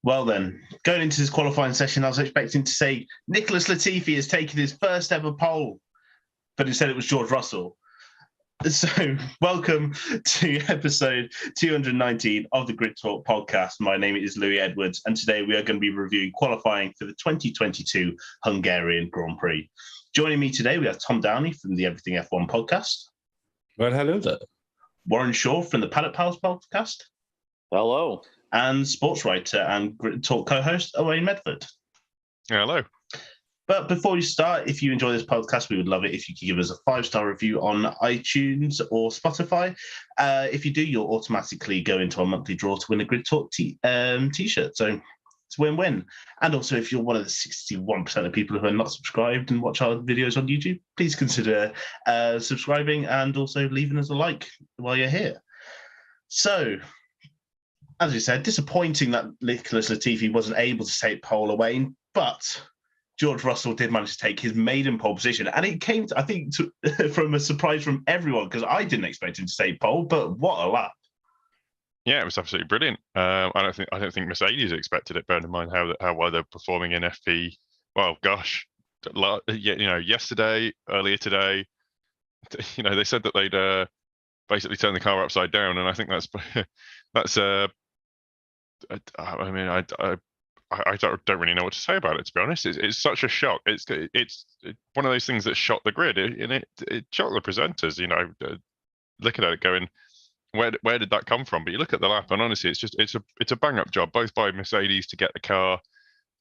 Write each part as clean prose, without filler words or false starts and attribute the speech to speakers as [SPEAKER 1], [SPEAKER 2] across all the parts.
[SPEAKER 1] Well then, going into this qualifying session, I was expecting to say Nicholas Latifi has taken his first ever pole, but instead it was George Russell. So welcome to episode 219 of the Grid Talk podcast. My name is Louis Edwards, and today we are going to be reviewing qualifying for the 2022 Hungarian Grand Prix. Joining me today, we have Tom Downey from the Everything F1 podcast.
[SPEAKER 2] Well, hello there.
[SPEAKER 1] Warren Schorr from the Paddock Pals podcast.
[SPEAKER 3] Hello.
[SPEAKER 1] And sports writer and Grid Talk co-host, Owain Medford.
[SPEAKER 4] Hello.
[SPEAKER 1] But before we start, if you enjoy this podcast, we would love it if you could give us a 5-star review on iTunes or Spotify. If you do, you'll automatically go into our monthly draw to win a Grid Talk t-shirt. So it's a win-win. And also, if you're one of the 61% of people who are not subscribed and watch our videos on YouTube, please consider subscribing and also leaving us a like while you're here. So, as we said, disappointing that Nicholas Latifi wasn't able to take pole away, but George Russell did manage to take his maiden pole position, and it came, I think, from a surprise from everyone because I didn't expect him to take pole. But what a lap!
[SPEAKER 4] Yeah, it was absolutely brilliant. I don't think Mercedes expected it. Bearing in mind how well they're performing in FP. Well, gosh, yesterday, earlier today, they said that they'd basically turn the car upside down, and I think that's. I don't really know what to say about it, to be honest. It's such a shock. It's one of those things that shot the grid, and it shocked the presenters. Looking at it, going, where did that come from? But you look at the lap, and honestly, it's a bang up job, both by Mercedes to get the car,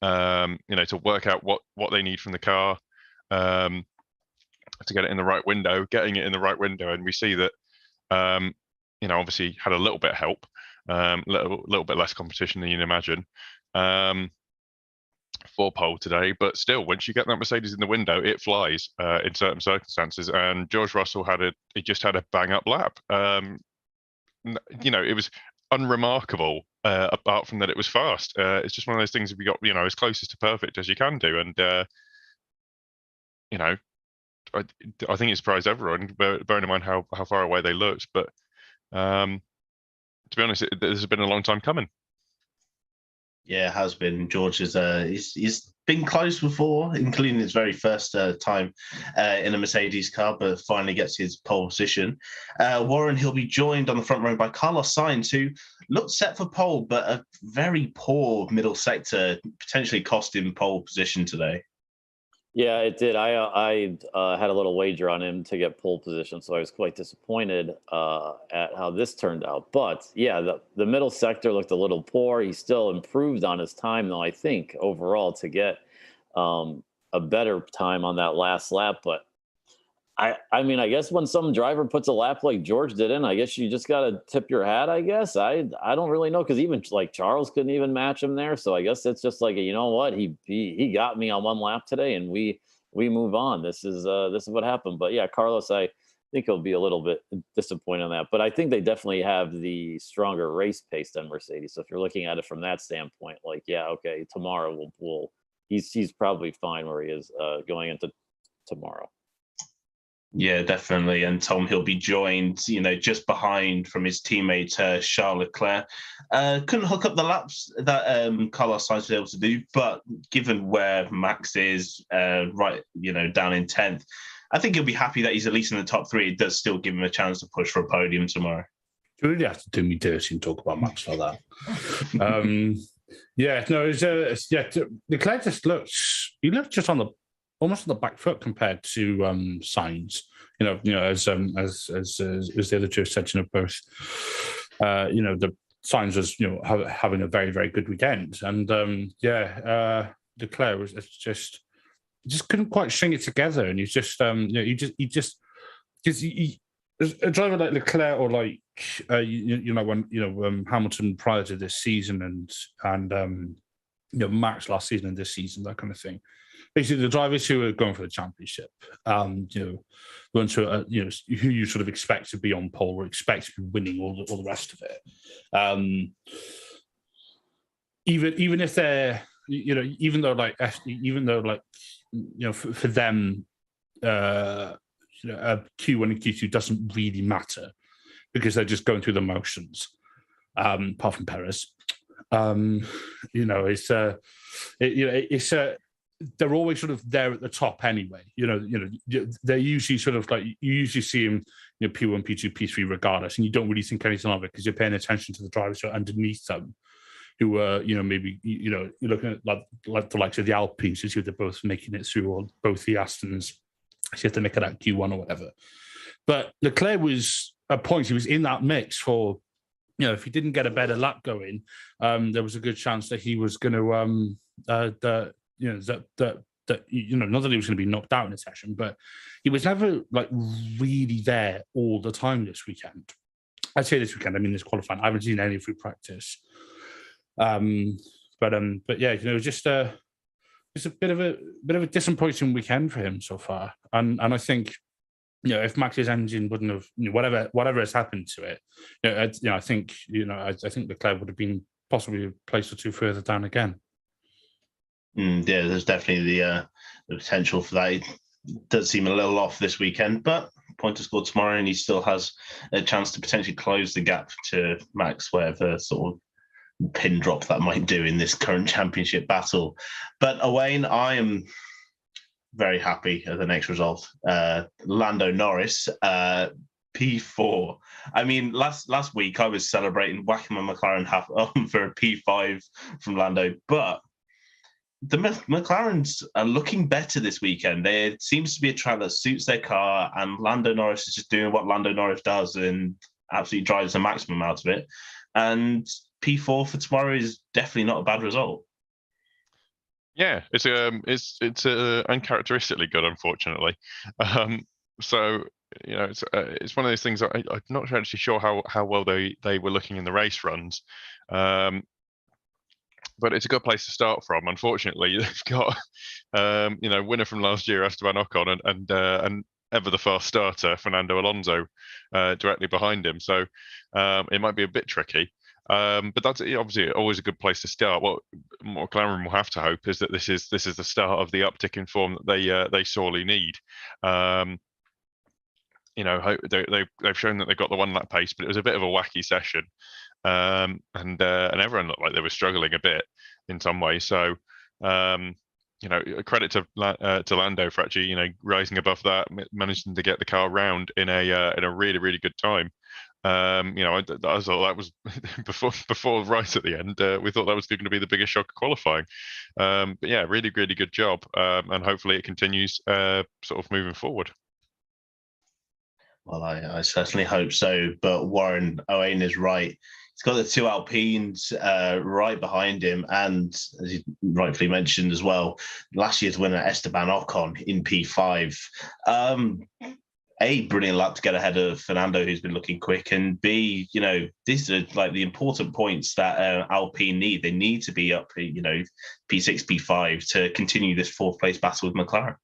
[SPEAKER 4] to work out what they need from the car, to get it in the right window, getting it in the right window, and we see that, obviously had a little bit of help. Little bit less competition than you'd imagine for pole today, but still, once you get that Mercedes in the window, it flies in certain circumstances. And George Russell he just had a bang up lap. It was unremarkable apart from that it was fast. It's just one of those things. If you got as close to perfect as you can do, and I think it surprised everyone, bearing in mind how far away they looked, but. To be honest, this has been a long time coming.
[SPEAKER 1] Yeah, it has been. George is he's been close before, including his very first time in a Mercedes car, but finally gets his pole position. Warren, he'll be joined on the front row by Carlos Sainz, who looked set for pole, but a very poor middle sector potentially cost him pole position today.
[SPEAKER 3] Yeah, it did. I had a little wager on him to get pole position, so I was quite disappointed at how this turned out. But yeah, the middle sector looked a little poor. He still improved on his time, though, I think, overall to get a better time on that last lap. But I mean, I guess when some driver puts a lap like George did in, I guess you just got to tip your hat, I guess. I don't really know, because even like Charles couldn't even match him there. So I guess it's just like, you know what? He got me on one lap today, and we move on. This is what happened. But yeah, Carlos, I think he'll be a little bit disappointed on that. But I think they definitely have the stronger race pace than Mercedes. So if you're looking at it from that standpoint, like, yeah, okay, tomorrow he's probably fine where he is going into tomorrow.
[SPEAKER 1] Yeah, definitely. And Tom, he'll be joined, just behind from his teammate, Charles Leclerc. Couldn't hook up the laps that Carlos Sainz was able to do, but given where Max is, down in 10th, I think he'll be happy that he's at least in the top 3. It does still give him a chance to push for a podium tomorrow.
[SPEAKER 2] You really have to do me dirty and talk about Max like that. Leclerc just looked just almost on the back foot compared to Sainz. As the other two said, both. The Sainz was having a very, very good weekend, and Leclerc was just couldn't quite string it together, and he's just a driver like Leclerc or like when Hamilton prior to this season and Max last season and this season, that kind of thing. Basically, the drivers who are going for the championship, the ones who are, who you sort of expect to be on pole or expect to be winning all the rest of it. Even if they're, even though for them, Q1 and Q2 doesn't really matter because they're just going through the motions. Apart from Perez, they're always sort of there at the top anyway. They're usually sort of like, you usually see them, P1, P2, P3 regardless, and you don't really think anything of it because you're paying attention to the drivers who are underneath them, who are, maybe, you're looking at like the likes of the Alpines, you see they're both making it through, or both the Astons, so you have to make it at Q1 or whatever. But Leclerc was, at points, he was in that mix for, if he didn't get a better lap going, there was a good chance that he was going to, not that he was going to be knocked out in a session, but he was never like really there all the time this weekend. I'd say this weekend, I mean, this qualifying, I haven't seen any through practice. But yeah, it was just it's a bit of a disappointing weekend for him so far. And I think, if Max's engine wouldn't have, whatever has happened to it, I think Leclerc would have been possibly a place or two further down again.
[SPEAKER 1] Yeah, there's definitely the potential for that. It does seem a little off this weekend, but point to score tomorrow, and he still has a chance to potentially close the gap to Max, whatever sort of pin drop that might do in this current championship battle. But Owain, I am very happy at the next result. Lando Norris, P4. I mean, last week I was celebrating whacking my McLaren half on for a P5 from Lando, but the McLarens are looking better this weekend. There seems to be a track that suits their car, and Lando Norris is just doing what Lando Norris does and absolutely drives the maximum out of it. And P4 for tomorrow is definitely not a bad result.
[SPEAKER 4] Yeah, it's uncharacteristically good, unfortunately. So it's one of those things. I'm not actually sure how well they were looking in the race runs, but it's a good place to start from. Unfortunately, they've got winner from last year, Esteban Ocon, and ever the fast starter, Fernando Alonso, directly behind him. So it might be a bit tricky. But that's obviously always a good place to start. What McLaren will have to hope is that this is the start of the uptick in form that they sorely need. They've shown that they've got the 1 lap pace, but it was a bit of a wacky session, and everyone looked like they were struggling a bit in some way. So credit to Lando for actually rising above that, managing to get the car round in a really, really good time. I thought that was before right at the end. We thought that was going to be the biggest shock of qualifying. But yeah, really, really good job, and hopefully it continues sort of moving forward.
[SPEAKER 1] Well, I certainly hope so. But Warren, Owain is right. He's got the 2 Alpines right behind him, and as you rightfully mentioned as well, last year's winner Esteban Ocon in P5. A, brilliant lap to get ahead of Fernando, who's been looking quick, and B, these are like the important points that Alpine need. They need to be up, P6, P5 to continue this 4th place battle with McLaren.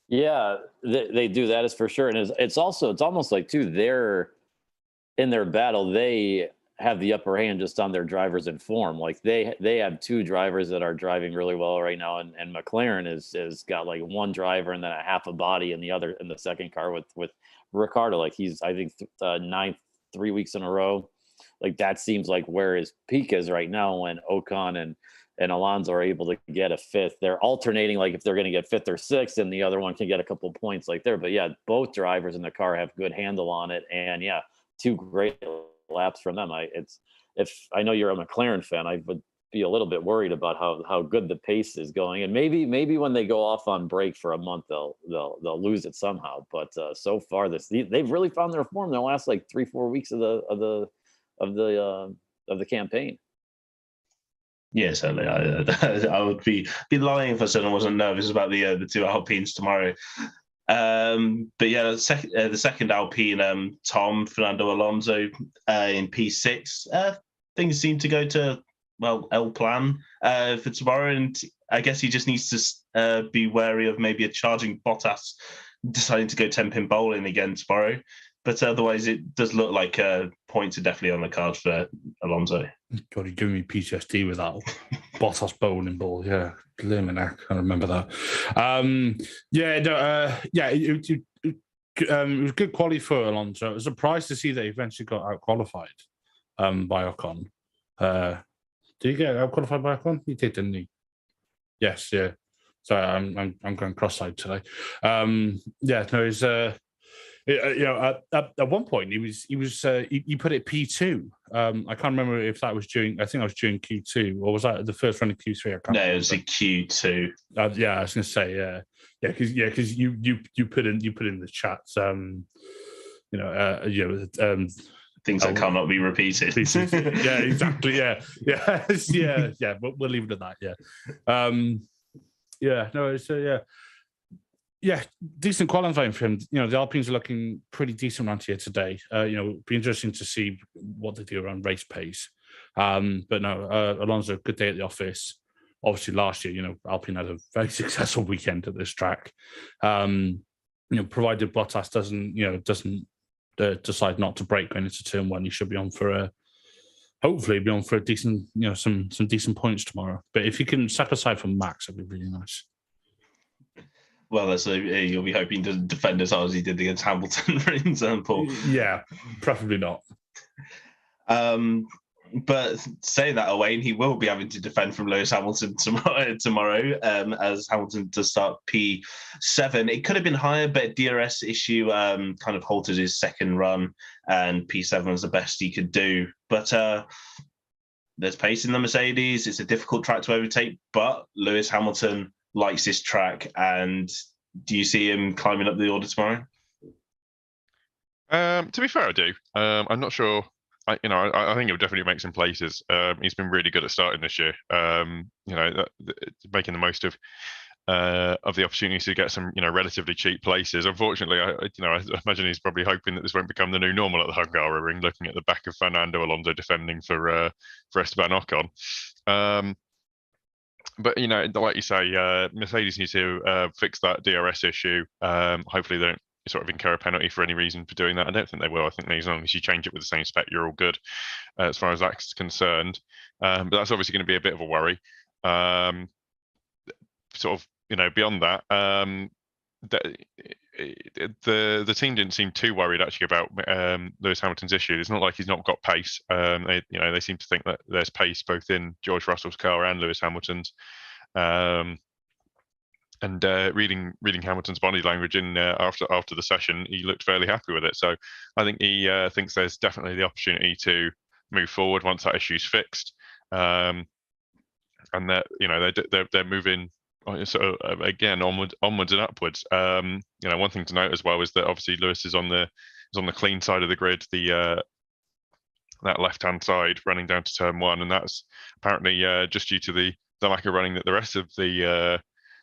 [SPEAKER 3] Yeah, they do. That is for sure. And it's almost like too, they're in their battle. They have the upper hand just on their drivers in form. Like they have 2 drivers that are driving really well right now, and McLaren is got like 1 driver and then a half a body in the second car with Ricciardo. Like he's, I think, 9th 3 weeks in a row. Like that seems like where his peak is right now, when Ocon and Alonso are able to get a 5th. They're alternating, like if they're going to get 5th or 6th, and the other one can get a couple points like there. But yeah, both drivers in the car have good handle on it, and yeah, 2 great laps from them. If I know you're a McLaren fan, I would be a little bit worried about how good the pace is going, and maybe when they go off on break for a month, they'll lose it somehow. But so far they've really found their form in the last like 3-4 weeks of the campaign.
[SPEAKER 1] Yeah, certainly. I would be lying if I said I wasn't nervous about the 2 Alpines tomorrow. But yeah, the second Alpine, Tom Fernando Alonso in P6. Things seem to go to El Plan for tomorrow, and I guess he just needs to be wary of maybe a charging Bottas deciding to go 10-pin bowling again tomorrow. But otherwise, it does look like points are definitely on the card for Alonso.
[SPEAKER 2] God, you're giving me PTSD with that Bottas bowling ball. Yeah, blimmin' heck, I remember that. It was good quality for Alonso. I was surprised to see that he eventually got out qualified by Ocon. Did he get out qualified by Ocon? He did, didn't he? Yes, yeah. Sorry, I'm going cross-eyed today. He's at one point he put it P2. I can't remember if that was during. I think I was during Q2, or was that the first run of Q3? I can't remember.
[SPEAKER 1] It was a Q2.
[SPEAKER 2] I was going to say because you put in the chats.
[SPEAKER 1] Things that cannot be repeated.
[SPEAKER 2] Yeah, exactly. Yeah. But we'll leave it at that. Yeah. Decent qualifying for him. The Alpines are looking pretty decent around here today. It'll be interesting to see what they do around race pace. But no, Alonso, good day at the office. Obviously, last year, Alpine had a very successful weekend at this track. Provided Bottas doesn't decide not to brake going into turn one, he should be on for hopefully be on for a decent, some decent points tomorrow. But if you can step aside from Max, that'd be really nice.
[SPEAKER 1] Well, you'll be hoping to defend as hard as he did against Hamilton, for example.
[SPEAKER 2] Yeah, preferably not.
[SPEAKER 1] But saying that, Owain, he will be having to defend from Lewis Hamilton tomorrow as Hamilton to start P7. It could have been higher, but DRS issue kind of halted his second run, and P7 was the best he could do. But there's pace in the Mercedes. It's a difficult track to overtake, but Lewis Hamilton likes this track. And do you see him climbing up the order tomorrow?
[SPEAKER 4] To be fair, I do. I'm not sure. I think he'll definitely make some places. He's been really good at starting this year. Making the most of the opportunities to get some, relatively cheap places. Unfortunately, I imagine he's probably hoping that this won't become the new normal at the Hungaroring, looking at the back of Fernando Alonso defending for Esteban Ocon. But like you say, Mercedes needs to fix that DRS issue. Hopefully, they don't sort of incur a penalty for any reason for doing that. I don't think they will. I think as long as you change it with the same spec, you're all good as far as that's concerned. But that's obviously going to be a bit of a worry. Beyond that, the team didn't seem too worried actually about Lewis Hamilton's issue. It's not like he's not got pace. They seem to think that there's pace both in George Russell's car and Lewis Hamilton's. And reading Hamilton's body language after the session, he looked fairly happy with it. So I think he thinks there's definitely the opportunity to move forward once that issue's fixed, and that they're moving sort of again onwards and upwards. One thing to note as well is that obviously Lewis is on the clean side of the grid, that left-hand side running down to turn one, and that's apparently just due to the lack of running that the rest of the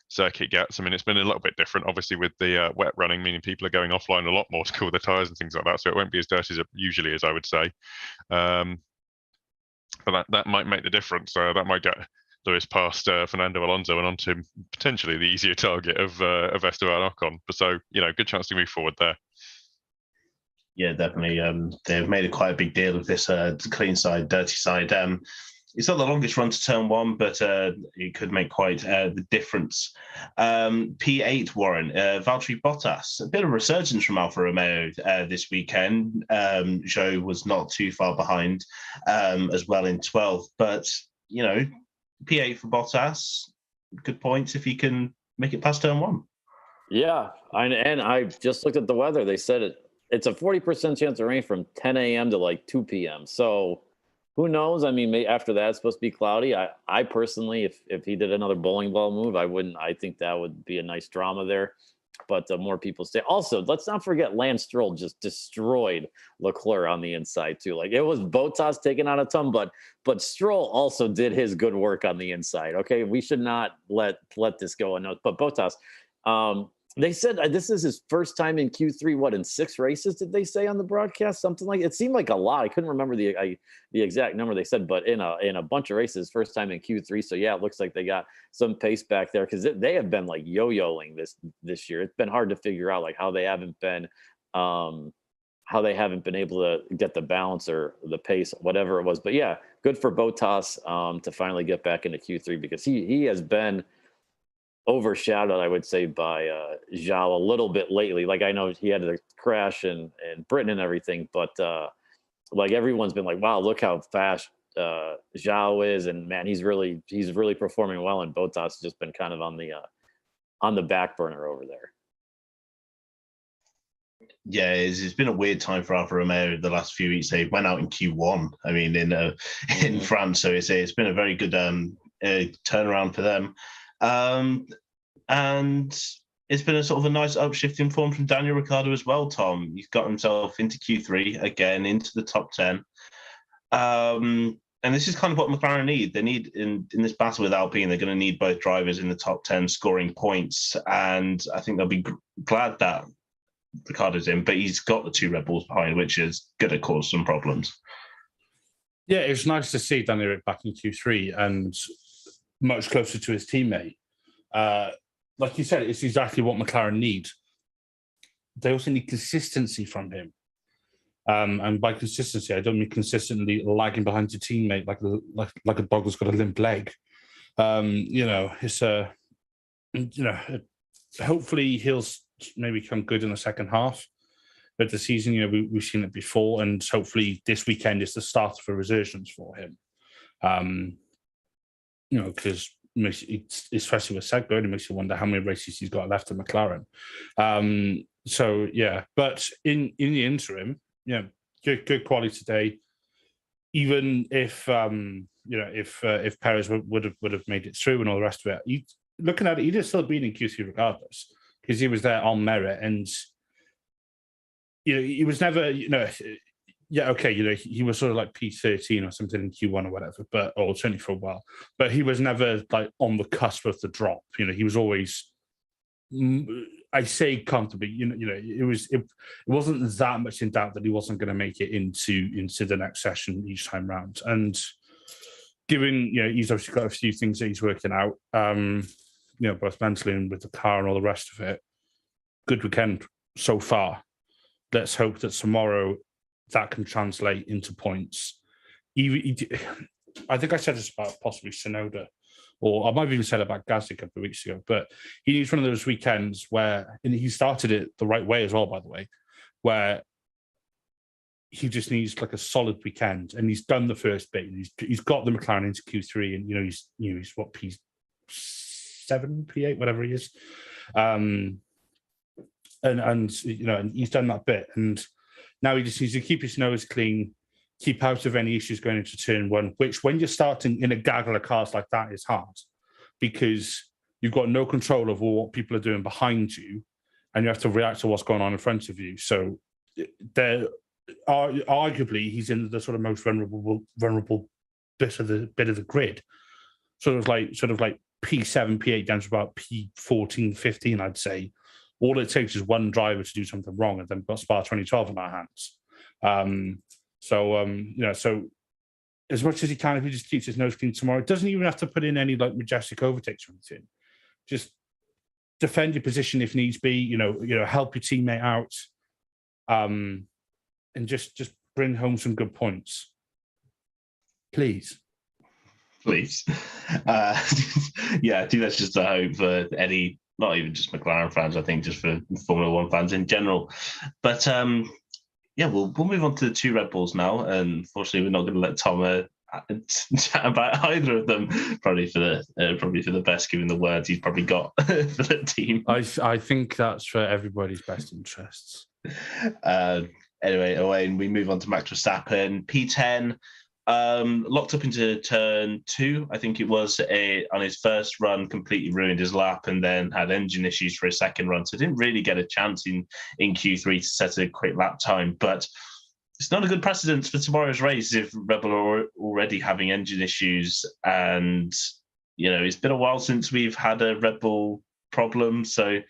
[SPEAKER 4] circuit gets. I mean, it's been a little bit different, obviously, with the wet running, meaning people are going offline a lot more to cool their tyres and things like that. So it won't be as dirty as it usually is, I would say. But that might make the difference. That might get Lewis past Fernando Alonso and onto potentially the easier target of Esteban Ocon. But so, good chance to move forward there.
[SPEAKER 1] Yeah, definitely. They've made quite a big deal of this clean side, dirty side. It's not the longest run to turn one, but it could make quite the difference. P8, Warren, Valtteri Bottas, a bit of resurgence from Alfa Romeo this weekend. Zhou was not too far behind as well in 12th, but, P8 for Bottas, good points if he can make it past turn one. Yeah,
[SPEAKER 3] and I just looked at the weather. They said it's a 40% chance of rain from 10 a.m. to like 2 p.m. So who knows? I mean, after that, it's supposed to be cloudy. I personally, if he did another bowling ball move, I wouldn't. I think that would be a nice drama there. But more people stay. Also, let's not forget Lance Stroll just destroyed Leclerc on the inside too. Like, it was Bottas taking out a ton, but Stroll also did his good work on the inside. Okay, we should not let this go unnoticed. But Bottas, they said this is his first time in Q3. What, in 6 races? Did they say on the broadcast something like? It seemed like a lot. I couldn't remember the exact number they said, but in a bunch of races, first time in Q3. So yeah, it looks like they got some pace back there because they have been like yo-yoing this year. It's been hard to figure out like how they haven't been how they haven't been able to get the balance or the pace, whatever it was. But yeah, good for Bottas to finally get back into Q3, because he has been overshadowed, I would say, by Zhao a little bit lately. Like, I know he had the crash in Britain and everything, but like, everyone's been like, wow, look how fast Zhao is, and man, he's really performing well, and Bottas has just been kind of on the back burner over there.
[SPEAKER 1] Yeah, it's been a weird time for Alfa Romeo the last few weeks. They went out in Q1, I mean, in France, so it's been a very good turnaround for them. And it's been a sort of a nice upshift in form from Daniel Ricciardo as well, Tom. He's got himself into Q3 again, into the top 10. And this is kind of what McLaren need. They need, in this battle with Alpine, they're going to need both drivers in the top 10 scoring points. And I think they'll be glad that Ricciardo's in, but he's got the 2 Red Bulls behind, which is going to cause some problems.
[SPEAKER 2] Yeah, it's nice to see Daniel back in Q3 and much closer to his teammate. Like you said, it's exactly what McLaren need. They also need consistency from him. And by consistency, I don't mean consistently lagging behind your teammate like a dog that's got a limp leg. It's hopefully he'll maybe come good in the second half of the season. We've seen it before, and hopefully this weekend is the start of a resurgence for him. Because especially with Segbo, it makes you wonder how many races he's got left at McLaren. So yeah, but in the interim, good quality today. Even if if Perez would have made it through and all the rest of it, looking at it, he'd have still been in Q3 regardless, because he was there on merit, and he was never he was sort of like P13 or something in Q1 or whatever, or certainly for a while, but he was never like on the cusp of the drop. He was always, I say comfortably, it wasn't that much in doubt that he wasn't going to make it into the next session each time round. And given, he's obviously got a few things that he's working out, both mentally and with the car and all the rest of it. Good weekend so far. Let's hope that tomorrow that can translate into points. I think I said this about possibly Tsunoda, or I might have even said it about Gasly a couple of weeks ago, but he needs one of those weekends where, and he started it the right way as well, by the way, where he just needs like a solid weekend, and he's done the first bit. He's got the McLaren into Q3, and he's what, P7, P8, whatever he is, and he's done that bit, and now he just needs to keep his nose clean, keep out of any issues going into turn 1, which when you're starting in a gaggle of cars like that is hard, because you've got no control over what people are doing behind you, and you have to react to what's going on in front of you. So arguably he's in the sort of most vulnerable bit of the grid, sort of like P7, P8 down to about P14, 15, I'd say. All it takes is one driver to do something wrong, and then we've got Spa 2012 in our hands. So as much as he can, if he just keeps his nose clean tomorrow, it doesn't even have to put in any like majestic overtakes or anything. Just defend your position if needs be. Help your teammate out, and just bring home some good points, please.
[SPEAKER 1] Yeah, I think that's just a hope for any, not even just McLaren fans, I think just for Formula One fans in general. But we'll move on to the 2 Red Bulls now. And unfortunately, we're not going to let Tom chat about either of them. Probably for the best, given the words he's probably got for the team.
[SPEAKER 2] I think that's for everybody's best interests.
[SPEAKER 1] Anyway, Owain, we move on to Max Verstappen, P10. Locked up into turn 2, I think it was, on his first run, completely ruined his lap, and then had engine issues for his second run, so didn't really get a chance in Q3 to set a quick lap time. But it's not a good precedent for tomorrow's race if Red Bull are already having engine issues, and it's been a while since we've had a Red Bull problem, so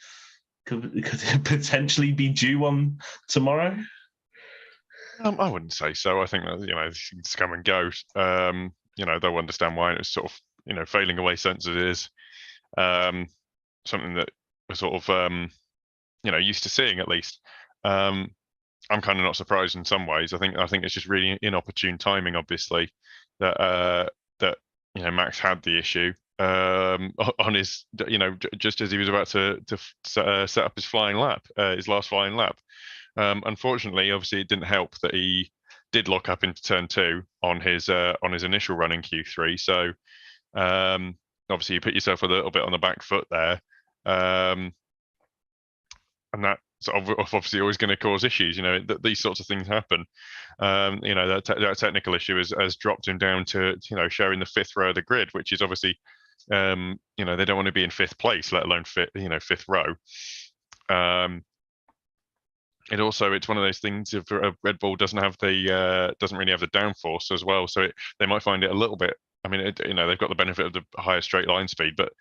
[SPEAKER 1] could it potentially be due on tomorrow?
[SPEAKER 4] I wouldn't say so. I think that things come and go. They'll understand why it's sort of failing away since it is something that we're sort of used to seeing at least. I'm kind of not surprised in some ways. I think it's just really inopportune timing, obviously, that Max had the issue on his, just as he was about to set up his flying lap, his last flying lap. Unfortunately, obviously, it didn't help that he did lock up into turn 2 on his initial run in Q3. So obviously, you put yourself a little bit on the back foot there, and that's obviously always going to cause issues. These sorts of things happen. That technical issue has dropped him down to sharing the 5th row of the grid, which is obviously they don't want to be in 5th place, let alone 5th row. It's one of those things if Red Bull doesn't really have the downforce as well, so they might find it a little bit. I mean, they've got the benefit of the higher straight line speed, but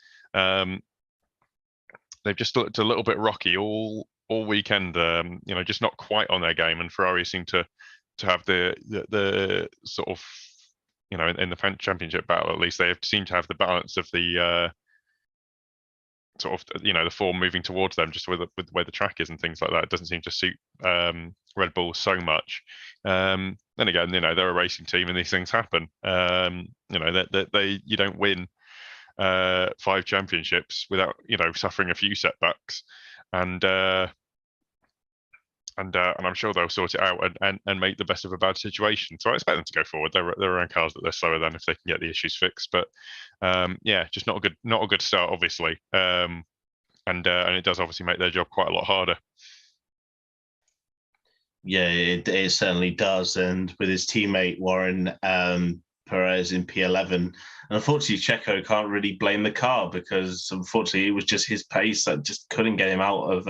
[SPEAKER 4] they've just looked a little bit rocky all weekend. Just not quite on their game, and Ferrari seem to have the sort of in the championship battle, at least they seem to have the balance of the sort of the form moving towards them, just with where the track is and things like that. It doesn't seem to suit Red Bull so much. Then again, they're a racing team and these things happen. You don't win 5 championships without suffering a few setbacks, and I'm sure they'll sort it out and make the best of a bad situation. So I expect them to go forward. They're around cars that they're slower than if they can get the issues fixed. But just not a good start, obviously. And it does obviously make their job quite a lot harder.
[SPEAKER 1] Yeah, it certainly does. And with his teammate Warren Perez in P11, and unfortunately Checo can't really blame the car, because unfortunately it was just his pace that just couldn't get him out of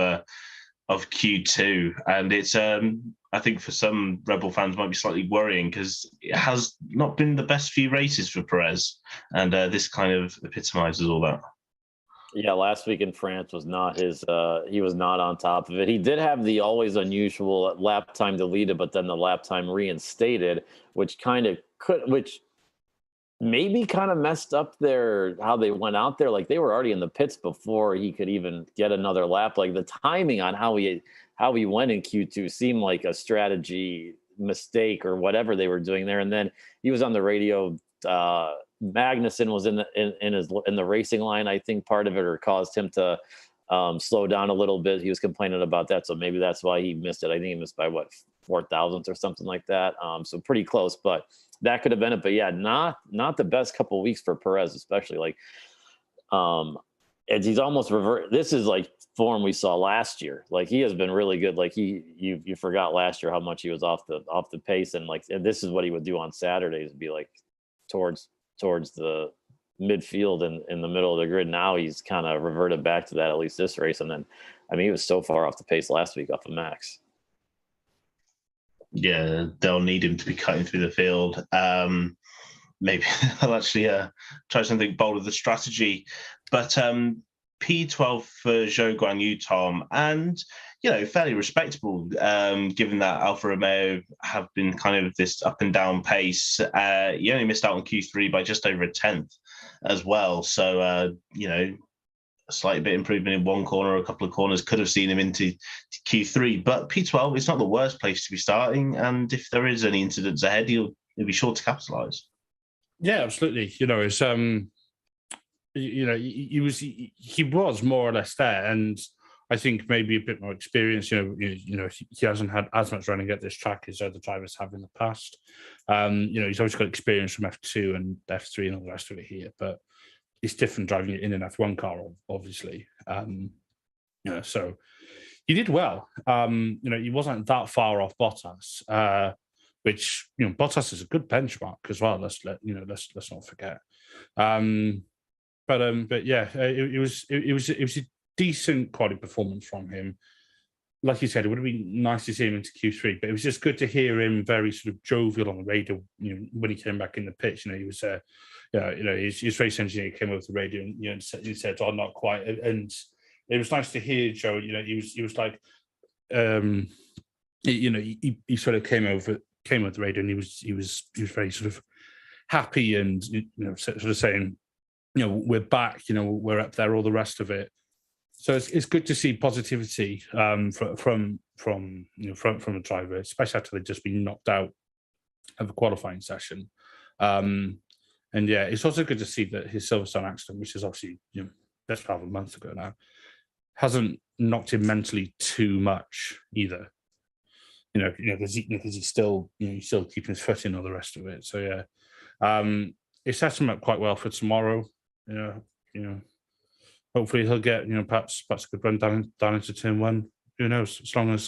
[SPEAKER 1] Q2. And it's I think for some Red Bull fans might be slightly worrying, because it has not been the best few races for Perez, and this kind of epitomizes all that.
[SPEAKER 3] Yeah, last week in France was not his. He was not on top of it. He did have the always unusual lap time deleted, but then the lap time reinstated, which maybe kind of messed up how they went out there. Like, they were already in the pits before he could even get another lap. Like, the timing on how he went in Q2 seemed like a strategy mistake or whatever they were doing there. And then he was on the radio. Magnussen was in the racing line. I think part of it, or caused him to slow down a little bit. He was complaining about that, so maybe that's why he missed it. I think he missed by 4,000ths or something like that. So pretty close, but that could have been it. But yeah, not the best couple of weeks for Perez, especially. Like, and he's almost revert. This is like form we saw last year. Like, he has been really good. Like, you forgot last year how much he was off the pace, and this is what he would do on Saturdays, be like towards the midfield and in the middle of the grid. Now he's kind of reverted back to that, at least this race. And then, I mean, he was so far off the pace last week off of Max.
[SPEAKER 1] Yeah, they'll need him to be cutting through the field. Maybe I'll actually try something bold with the strategy. But P12 for Zhou Guanyu, Tom, and fairly respectable, given that Alfa Romeo have been kind of this up and down pace. You only missed out on Q3 by just over a 10th as well. So, a slight bit improvement in one corner, a couple of corners could have seen him into Q3. But P12 is not the worst place to be starting. And if there is any incidents ahead, he'll be sure to capitalise. Yeah,
[SPEAKER 2] absolutely. It's he was more or less there, and I think maybe a bit more experience. He hasn't had as much running at this track as other drivers have in the past. He's always got experience from F2 and F3 and all the rest of it here, but it's different driving it in an F1 car, obviously. So he did well. He wasn't that far off Bottas, which Bottas is a good benchmark as well. Let's not forget. But yeah, it was a decent quality performance from him. Like you said, it would have been nice to see him into Q3, but it was just good to hear him very sort of jovial on the radio. When he came back in the pitch, he was, his race engineer came over the radio and he said, "Oh, not quite." And it was nice to hear Joe. He was like, he sort of came over the radio and he was very sort of happy and sort of saying, we're back, we're up there, all the rest of it. So it's good to see positivity from a driver, especially after they've just been knocked out of a qualifying session. And yeah, it's also good to see that his Silverstone accident, which is obviously best part of a month ago now, hasn't knocked him mentally too much either. Because he's still he's still keeping his foot in all the rest of it. So yeah, it sets him up quite well for tomorrow. Hopefully he'll get perhaps a good run down into turn one. Who knows? As long as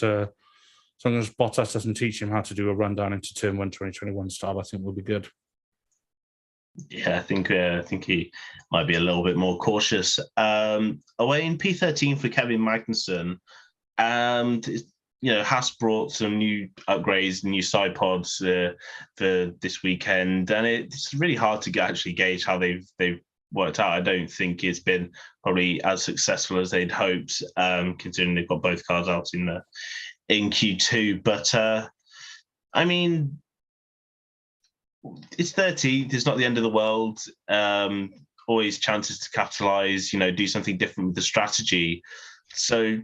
[SPEAKER 2] Bottas doesn't teach him how to do a run down into turn one 2021 style, I think we'll be good.
[SPEAKER 1] Yeah, I think he might be a little bit more cautious. Owain, P13 for Kevin Magnussen. Haas brought some new upgrades, new side pods for this weekend, and it's really hard to actually gauge how they've worked out. I don't think it's been probably as successful as they'd hoped, considering they've got both cars out in Q2. But I mean, it's 30th. It's not the end of the world. Always chances to capitalize. Do something different with the strategy. So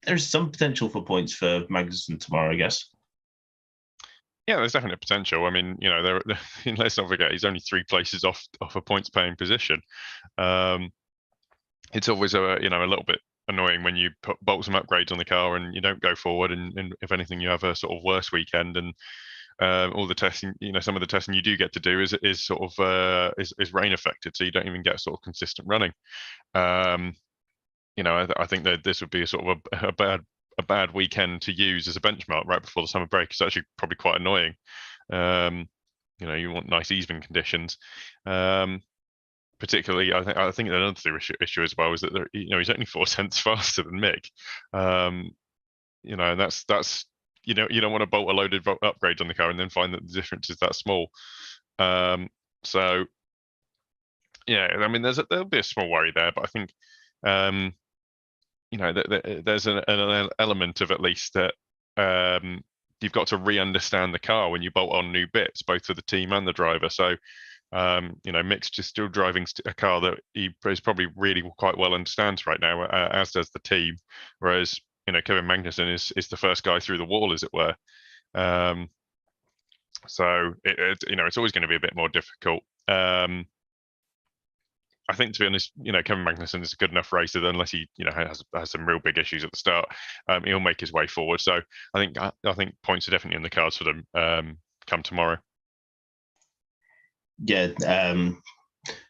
[SPEAKER 1] there's some potential for points for Magnussen tomorrow, I guess.
[SPEAKER 4] Yeah, there's definitely potential. I mean, let's not forget he's only 3 places off a points-paying position. It's always a little bit annoying when you bolt some upgrades on the car and you don't go forward, and if anything, you have a sort of worse weekend. And all the testing, some of the testing you do get to do is sort of is rain affected, so you don't even get sort of consistent running. I think that this would be a sort of a bad weekend to use as a benchmark right before the summer break. It's actually probably quite annoying. You want nice even conditions. Particularly, I think another issue as well is that he's only 4 tenths faster than Mick. And that's you don't want to bolt a loaded upgrade on the car and then find that the difference is that small. So yeah, I mean, there'll be a small worry there, but I think there's an element of at least that you've got to re-understand the car when you bolt on new bits, both for the team and the driver. So, Mick's just still driving a car that he is probably really quite well understands right now, as does the team. Whereas, Kevin Magnussen is the first guy through the wall, as it were. So it's always going to be a bit more difficult. I think, to be honest, Kevin Magnussen is a good enough racer that unless he, has some real big issues at the start, he'll make his way forward. So I think points are definitely in the cards for them come tomorrow.
[SPEAKER 1] Yeah,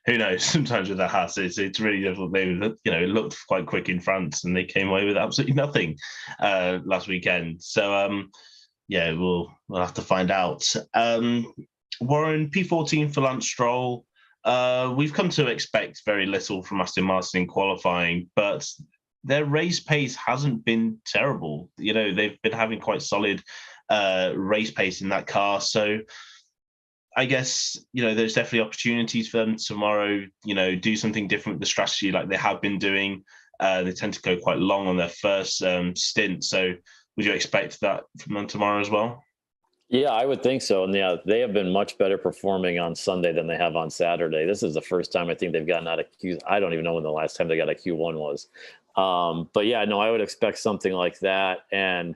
[SPEAKER 1] who knows? Sometimes with the Haas, it's really difficult. It looked quite quick in France, and they came away with absolutely nothing last weekend. So we'll have to find out. Warren, P14 for Lance Stroll. We've come to expect very little from Aston Martin in qualifying, but their race pace hasn't been terrible. They've been having quite solid race pace in that car. So I guess, there's definitely opportunities for them tomorrow, do something different with the strategy like they have been doing. They tend to go quite long on their first stint. So would you expect that from them tomorrow as well?
[SPEAKER 3] Yeah, I would think so. And yeah, they have been much better performing on Sunday than they have on Saturday. This is the first time I think they've gotten out of Q. I don't even know when the last time they got a Q1 was. But yeah, no, I would expect something like that. And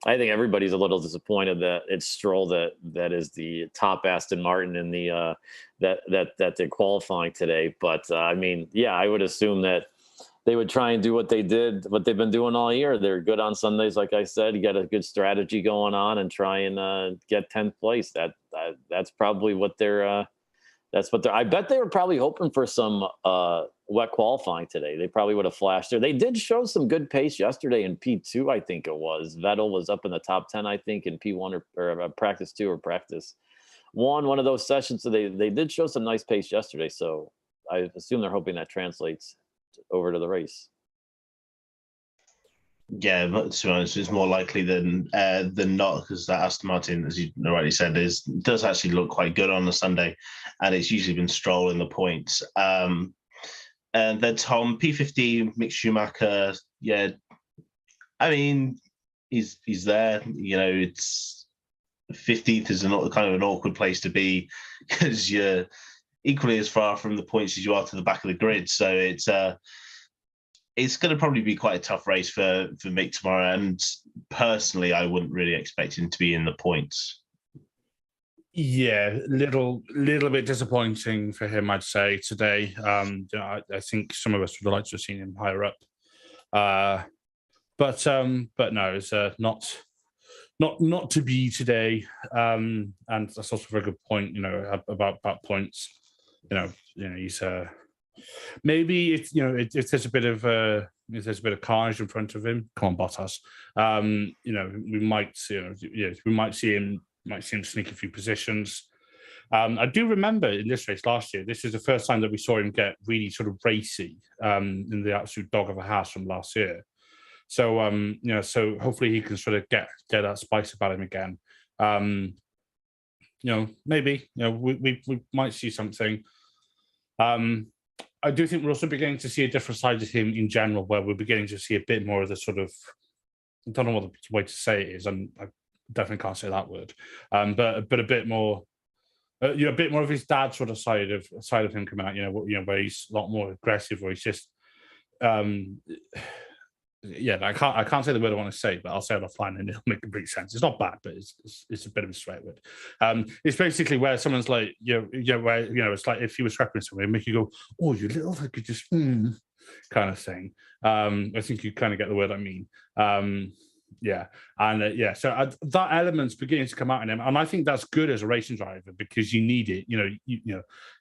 [SPEAKER 3] I think everybody's a little disappointed that it's Stroll that is the top Aston Martin in the that they're qualifying today. But I mean, yeah, I would assume that they would try and do what they've been doing all year. They're good on Sundays, like I said. You got a good strategy going on and try and get 10th place. That's probably what they're. I bet they were probably hoping for some wet qualifying today. They probably would have flashed there. They did show some good pace yesterday in P2, I think it was. Vettel was up in the top 10, I think, in P1 or practice 2 or practice 1, one of those sessions. So they did show some nice pace yesterday. So I assume they're hoping that translates over to the race.
[SPEAKER 1] Yeah, but to be honest, it's more likely than not, because that Aston Martin, as you rightly said, does actually look quite good on a Sunday, and it's usually been Stroll in the points. And then Tom, P15, Mick Schumacher. Yeah, I mean, he's there. It's 15th is kind of an awkward place to be because you're equally as far from the points as you are to the back of the grid. So it's it's going to probably be quite a tough race for Mick tomorrow. And personally, I wouldn't really expect him to be in the points.
[SPEAKER 2] Yeah, little bit disappointing for him, I'd say, today. I think some of us would like to have seen him higher up. But no, it's not to be today. And that's also a very good point, about points. He's maybe it's if there's a bit of carnage in front of him, come on, Bottas. We might see him sneak a few positions. I do remember in this race last year, this is the first time that we saw him get really sort of racy in the absolute dog of a Haas from last year. So so hopefully he can sort of get that spice about him again. Maybe we might see something. I do think we're also beginning to see a different side of him in general, where we're beginning to see a bit more of the sort of, I don't know what the way to say it is, and I definitely can't say that word, but a bit more, a bit more of his dad sort of side of him coming out, where he's a lot more aggressive, where he's just, I can't say the word I want to say, but I'll say it offline and it'll make complete sense. It's not bad, but it's a bit of a swear word. It's basically where someone's like, where it's like if you were scrapping somewhere, make you go, oh, you little like you just kind of thing. I think you kind of get the word I mean. So that element's beginning to come out in him, and I think that's good as a racing driver because you need it.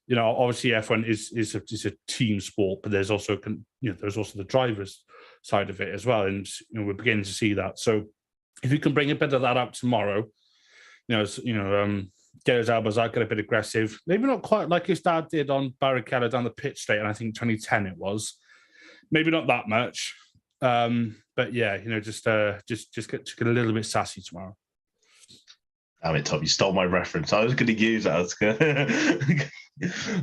[SPEAKER 2] Obviously F1 is a team sport, but there's also the drivers side of it as well, and we're beginning to see that. So if you can bring a bit of that up tomorrow, get his elbows out, get a bit aggressive, maybe not quite like his dad did on Barrichello down the pit straight, and I think 2010 it was, maybe not that much. But yeah, just get a little bit sassy tomorrow.
[SPEAKER 1] Damn it, Tom! You stole my reference. I was going to use that.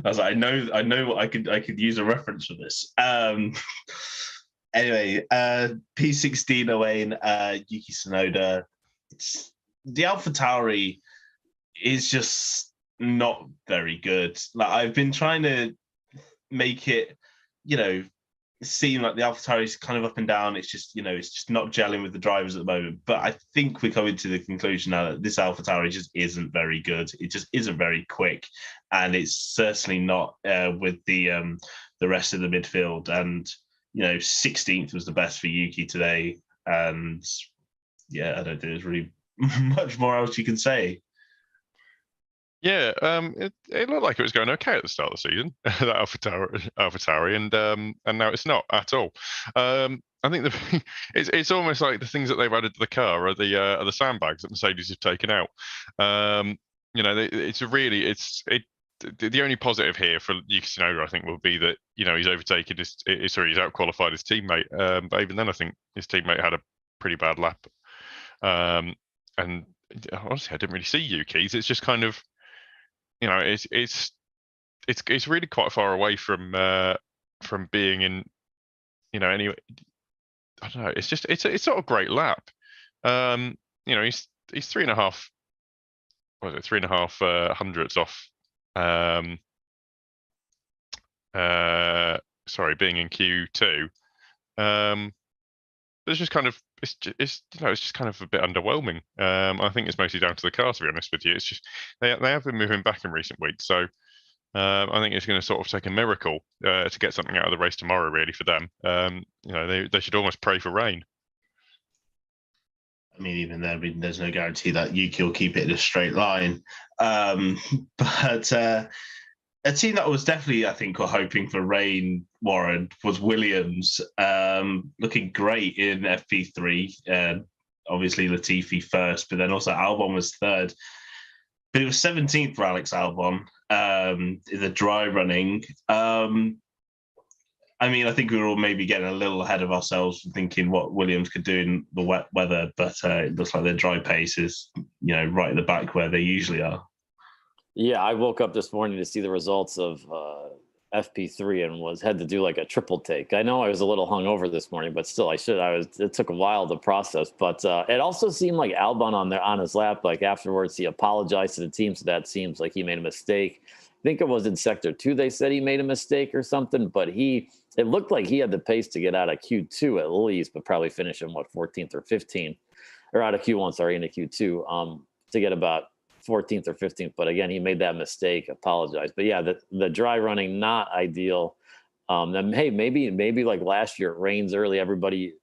[SPEAKER 1] I was like, I know I could use a reference for this. Anyway, P16 Owain, Yuki Tsunoda. The AlphaTauri is just not very good. Like I've been trying to make it, seem like the AlphaTauri is kind of up and down. It's just, it's just not gelling with the drivers at the moment. But I think we're coming to the conclusion now that this AlphaTauri just isn't very good. It just isn't very quick, and it's certainly not with the rest of the midfield. And 16th was the best for Yuki today, and I don't think there's really much more else you can say.
[SPEAKER 4] Yeah, it looked like it was going okay at the start of the season, that AlphaTauri, and now it's not at all. I think it's almost like the things that they've added to the car are the sandbags that Mercedes have taken out. The only positive here for Yuki Tsunoda, I think, will be that he's overtaken he's out-qualified his teammate. But even then, I think his teammate had a pretty bad lap. And honestly, I didn't really see Yuki's. It's just kind of, it's really quite far away from being in, anyway. I don't know. It's just it's not a great lap. He's 3.5. What was it? 3.5 hundredths off. Being in Q2. It's just kind of it's just kind of a bit underwhelming. I think it's mostly down to the car, to be honest with you. It's just they have been moving back in recent weeks, so I think it's going to sort of take a miracle to get something out of the race tomorrow, really, for them. They should almost pray for rain.
[SPEAKER 1] I mean, even then, there's no guarantee that Yuki will keep it in a straight line. But a team that was definitely, I think, were hoping for rain, Warren, was Williams, looking great in FP3. Obviously, Latifi first, but then also Albon was third. But it was 17th for Alex Albon in the dry running. I mean, I think we were all maybe getting a little ahead of ourselves and thinking what Williams could do in the wet weather, but it looks like their dry pace is, right at the back where they usually are.
[SPEAKER 3] Yeah, I woke up this morning to see the results of FP3 and had to do like a triple take. I know I was a little hungover this morning, but still, it took a while to process. But it also seemed like Albon on his lap, like afterwards, he apologized to the team, so that seems like he made a mistake. I think it was in Sector 2 they said he made a mistake or something, but he it looked like he had the pace to get out of Q2 at least, but probably finish in 14th or 15th, or out of Q1, sorry, into Q2, to get about 14th or 15th. But again, he made that mistake. Apologize. But yeah, the dry running, not ideal. Then hey, maybe like last year, it rains early. Everybody,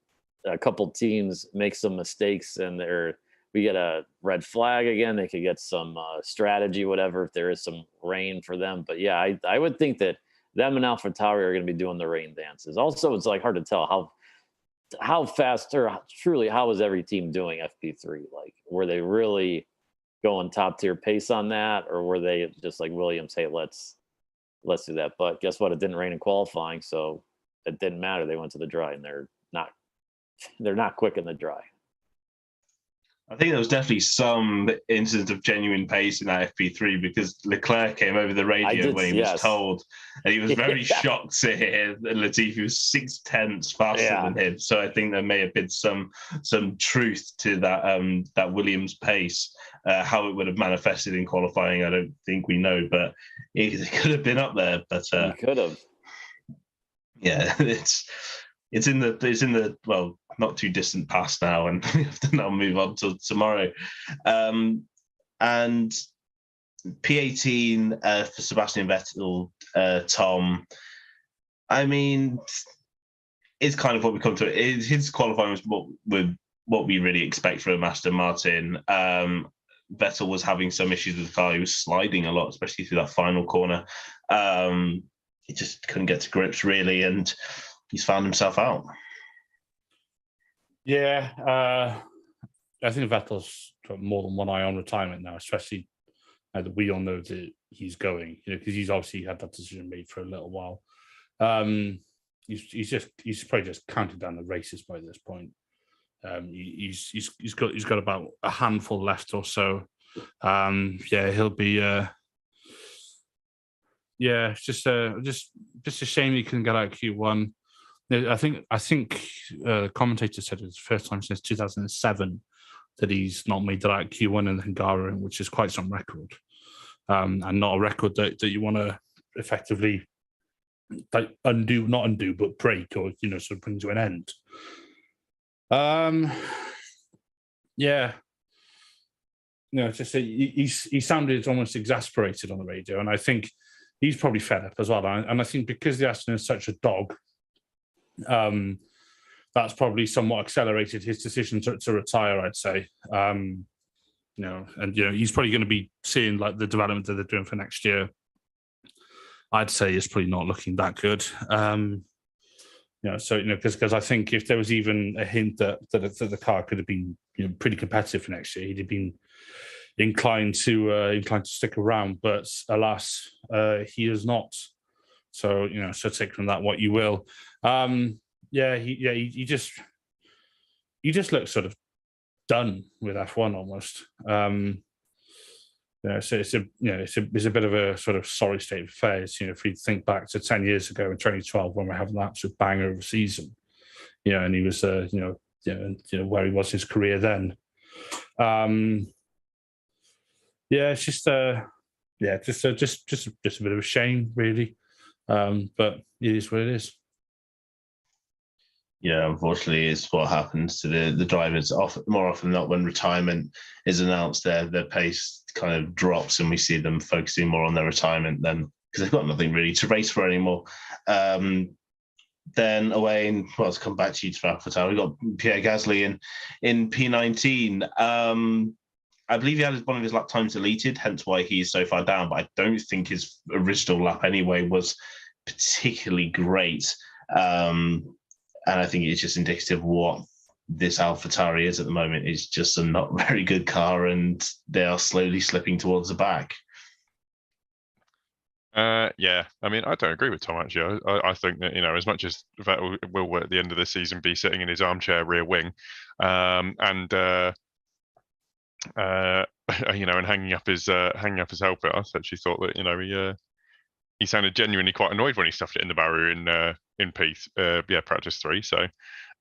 [SPEAKER 3] a couple teams make some mistakes, and we get a red flag again. They could get some strategy, whatever, if there is some rain for them. But yeah, I would think that them and AlphaTauri are going to be doing the rain dances. Also, it's like hard to tell how fast or truly how was every team doing FP3? Like, were they really going top tier pace on that, or were they just like Williams? Hey, let's do that. But guess what? It didn't rain in qualifying, so it didn't matter. They went to the dry, and they're not quick in the dry.
[SPEAKER 1] I think there was definitely some instance of genuine pace in that FP3 because Leclerc came over the radio when he was told, and he was very shocked to hear that Latifi was 0.6 faster than him. So I think there may have been some truth to that Williams pace. How it would have manifested in qualifying, I don't think we know, but it could have been up there. But
[SPEAKER 3] he could have.
[SPEAKER 1] Yeah, it's in the well, not too distant past now, and we have to now move on to tomorrow. And P18 for Sebastian Vettel, Tom. I mean, it's kind of what we come to. His qualifying was what we really expect from Aston Martin. Vettel was having some issues with the car. He was sliding a lot, especially through that final corner. He just couldn't get to grips really, and he's found himself out.
[SPEAKER 2] Yeah, I think Vettel's got more than one eye on retirement now, especially now that we all know that he's going. Because he's obviously had that decision made for a little while. He's probably just counted down the races by this point. He's got about a handful left or so. He'll be. It's just a shame he couldn't get out of Q1. I think the commentator said it was the first time since 2007 that he's not made that out Q1 in the Hungarian, which is quite some record, and not a record that you want to effectively like not undo, but break or sort of bring to an end. It's just he sounded almost exasperated on the radio, and I think he's probably fed up as well. And I think because the Aston is such a dog, that's probably somewhat accelerated his decision to retire, I'd say. He's probably going to be seeing like the development that they're doing for next year. I'd say it's probably not looking that good. Because I think if there was even a hint that the car could have been pretty competitive for next year, he'd have been inclined to stick around. But alas, he is not. So so take from that what you will. He just looks sort of done with F1 almost. So it's a bit of a sort of sorry state of affairs. If we think back to 10 years ago in 2012 when we're having that absolute banger of a season, and he was where he was in his career then. It's just a bit of a shame, really. But it is what it is.
[SPEAKER 1] Yeah, unfortunately, it's what happens to the drivers. More often than not, when retirement is announced, their pace kind of drops, and we see them focusing more on their retirement then because they've got nothing really to race for anymore. Then Owain, to come back to you for AlphaTauri, we got Pierre Gasly in P19. I believe he had one of his lap times deleted, hence why he is so far down. But I don't think his original lap anyway was particularly great. And I think it's just indicative of what this AlphaTauri is at the moment. It's just a not very good car, and they are slowly slipping towards the back.
[SPEAKER 4] Yeah, I mean, I don't agree with Tom, actually. I think that, as much as Vettel will at the end of the season be sitting in his armchair rear wing, and hanging up his helmet, I actually thought that, he sounded genuinely quite annoyed when he stuffed it in the barrier in practice 3. So,